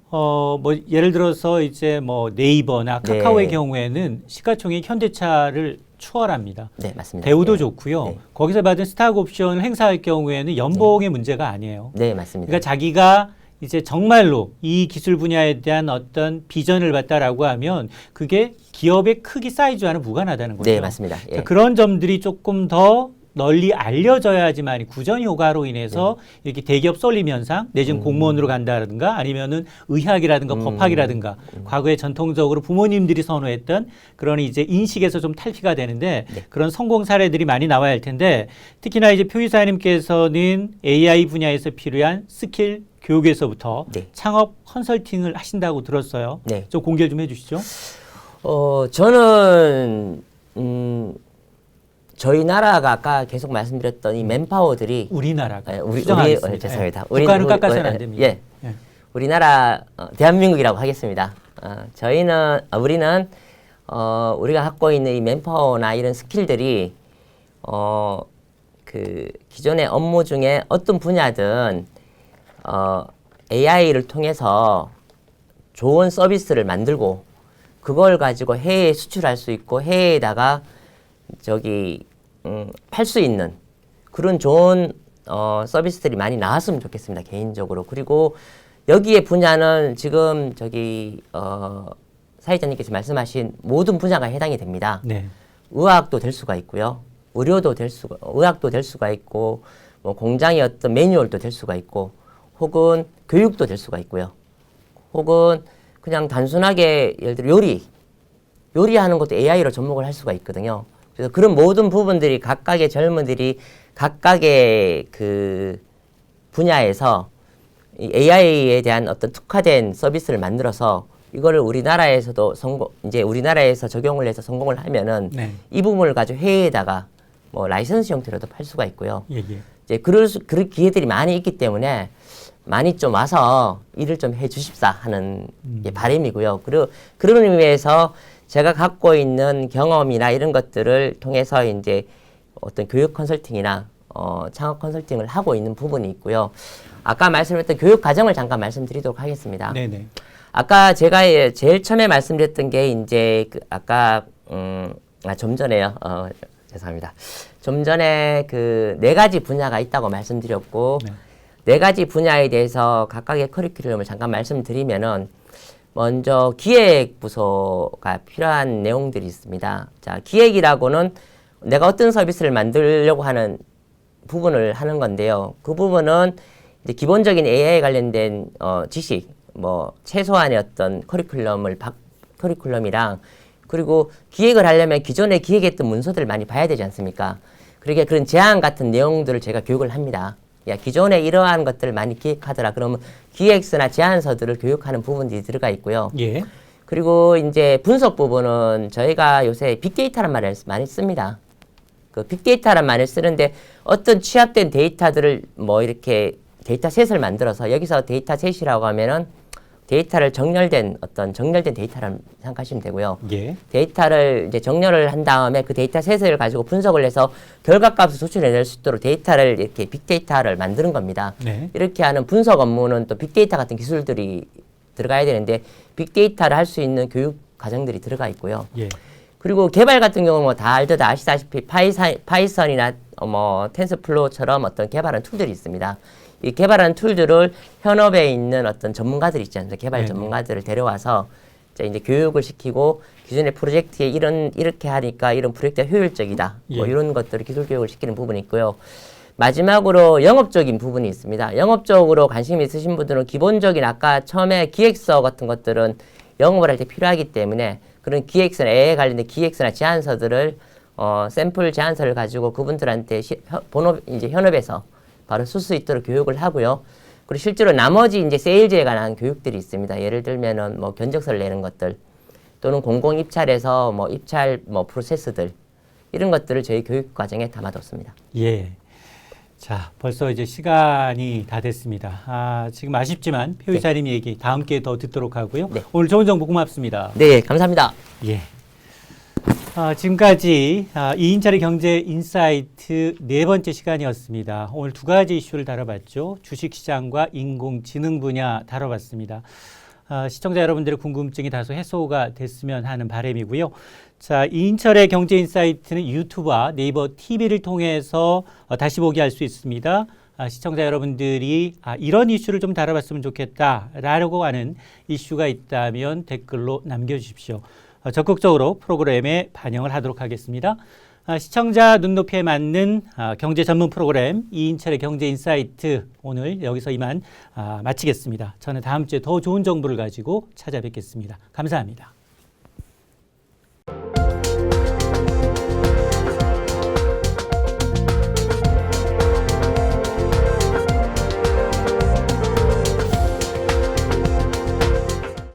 뭐 예를 들어서 이제 뭐 네이버나 카카오의 네. 경우에는 시가총액 현대차를 추월합니다. 네, 맞습니다. 대우도 네. 좋고요. 네. 거기서 받은 스탁 옵션을 행사할 경우에는 연봉의 문제가 아니에요. 네, 맞습니다. 그러니까 자기가 이제 정말로 이 기술 분야에 대한 어떤 비전을 봤다라고 하면 그게 기업의 크기 사이즈와는 무관하다는 거죠. 네, 맞습니다. 예. 그런 점들이 조금 더 널리 알려져야지만 구전 효과로 인해서 네. 이렇게 대기업 쏠림 현상 내지는 공무원으로 간다든가 아니면은 의학이라든가 법학이라든가 과거에 전통적으로 부모님들이 선호했던 그런 이제 인식에서 좀 탈피가 되는데 네. 그런 성공 사례들이 많이 나와야 할 텐데 특히나 이제 표이사님께서는 AI 분야에서 필요한 스킬 교육에서부터 네. 창업 컨설팅을 하신다고 들었어요. 네. 좀 공개 좀 해주시죠. 저는 저희 나라가 아까 계속 말씀드렸던 이 맨파워들이 우리나라가 우리 수정하겠습니다. 죄송합니다. 예. 국가는 깎아서는 안 됩니다. 예. 예. 우리나라 대한민국이라고 하겠습니다. 우리는 우리가 갖고 있는 이 맨파워나 이런 스킬들이 그 기존의 업무 중에 어떤 분야든 AI를 통해서 좋은 서비스를 만들고 그걸 가지고 해외에 수출할 수 있고 해외에다가 팔 수 있는 그런 좋은 서비스들이 많이 나왔으면 좋겠습니다. 개인적으로. 그리고 여기에 분야는 지금 사회자님께서 말씀하신 모든 분야가 해당이 됩니다. 네. 의학도 될 수가 있고요. 의학도 될 수가 있고, 뭐 공장의 어떤 매뉴얼도 될 수가 있고, 혹은 교육도 될 수가 있고요. 혹은 그냥 단순하게 예를 들어 요리하는 것도 AI로 접목을 할 수가 있거든요. 그래서 그런 모든 부분들이 각각의 젊은들이 각각의 그 분야에서 이 AI에 대한 어떤 특화된 서비스를 만들어서 이거를 우리나라에서도 우리나라에서 적용을 해서 성공을 하면은 네. 이 부분을 가지고 해외에다가 뭐 라이선스 형태로도 팔 수가 있고요. 예. 이제 그럴 기회들이 많이 있기 때문에 많이 좀 와서 일을 좀 해 주십사 하는 게 바람이고요. 그리고 그런 의미에서 제가 갖고 있는 경험이나 이런 것들을 통해서 이제 어떤 교육 컨설팅이나 창업 컨설팅을 하고 있는 부분이 있고요. 아까 말씀드렸던 교육 과정을 잠깐 말씀드리도록 하겠습니다. 네네. 아까 제가 제일 처음에 말씀드렸던 게 이제 좀 전에요. 죄송합니다. 좀 전에 그 4가지 분야가 있다고 말씀드렸고 네 가지 분야에 대해서 각각의 커리큘럼을 잠깐 말씀드리면은 먼저 기획부서가 필요한 내용들이 있습니다. 자, 기획이라고는 내가 어떤 서비스를 만들려고 하는 부분을 하는 건데요. 그 부분은 이제 기본적인 AI 관련된 지식, 뭐 최소한의 어떤 커리큘럼이랑 그리고 기획을 하려면 기존에 기획했던 문서들을 많이 봐야 되지 않습니까? 그러니까 그런 제안 같은 내용들을 제가 교육을 합니다. 야, 기존에 이러한 것들을 많이 기획하더라. 그러면 기획서나 제안서들을 교육하는 부분들이 들어가 있고요. 예. 그리고 이제 분석 부분은 저희가 요새 빅데이터란 말을 많이 씁니다. 그 빅데이터란 말을 쓰는데 어떤 취합된 데이터들을 뭐 이렇게 데이터셋을 만들어서 여기서 데이터셋이라고 하면은 데이터를 정렬된 데이터를 생각하시면 되고요. 예. 데이터를 이제 정렬을 한 다음에 그 데이터셋을 가지고 분석을 해서 결과값을 도출해낼 수 있도록 데이터를 이렇게 빅데이터를 만드는 겁니다. 네. 이렇게 하는 분석 업무는 또 빅데이터 같은 기술들이 들어가야 되는데 빅데이터를 할 수 있는 교육 과정들이 들어가 있고요. 예. 그리고 개발 같은 경우는 뭐 다 아시다시피 파이썬이나 뭐 텐서플로우처럼 어떤 개발하는 툴들이 있습니다. 이 개발하는 툴들을 현업에 있는 어떤 전문가들 있지 않습니까? 개발 네네. 전문가들을 데려와서 이제 교육을 시키고 기존의 프로젝트에 이렇게 하니까 이런 프로젝트가 효율적이다. 뭐 예. 이런 것들을 기술 교육을 시키는 부분이 있고요. 마지막으로 영업적인 부분이 있습니다. 영업적으로 관심 있으신 분들은 기본적인 아까 처음에 기획서 같은 것들은 영업을 할 때 필요하기 때문에 그런 기획서나 AI 관련된 기획서나 제안서들을 샘플 제안서를 가지고 그분들한테 현업에서 바로 쓸 수 있도록 교육을 하고요. 그리고 실제로 나머지 이제 세일즈에 관한 교육들이 있습니다. 예를 들면은 뭐 견적서를 내는 것들 또는 공공 입찰에서 뭐 입찰 뭐 프로세스들 이런 것들을 저희 교육 과정에 담아뒀습니다. 예. 자, 벌써 이제 시간이 다 됐습니다. 지금 아쉽지만 표이사님 얘기 다음 기회에 더 듣도록 하고요. 네. 오늘 좋은 정보 고맙습니다. 네, 감사합니다. 예. 지금까지 이인철의 경제 인사이트 4번째 시간이었습니다. 오늘 2가지 이슈를 다뤄봤죠. 주식시장과 인공지능 분야 다뤄봤습니다. 시청자 여러분들의 궁금증이 다소 해소가 됐으면 하는 바람이고요. 자, 이인철의 경제 인사이트는 유튜브와 네이버 TV를 통해서 다시 보기 할 수 있습니다. 시청자 여러분들이 이런 이슈를 좀 다뤄봤으면 좋겠다라고 하는 이슈가 있다면 댓글로 남겨주십시오. 적극적으로 프로그램에 반영을 하도록 하겠습니다. 시청자 눈높이에 맞는 경제 전문 프로그램 이인철의 경제인사이트 오늘 여기서 이만 마치겠습니다. 저는 다음 주에 더 좋은 정보를 가지고 찾아뵙겠습니다. 감사합니다.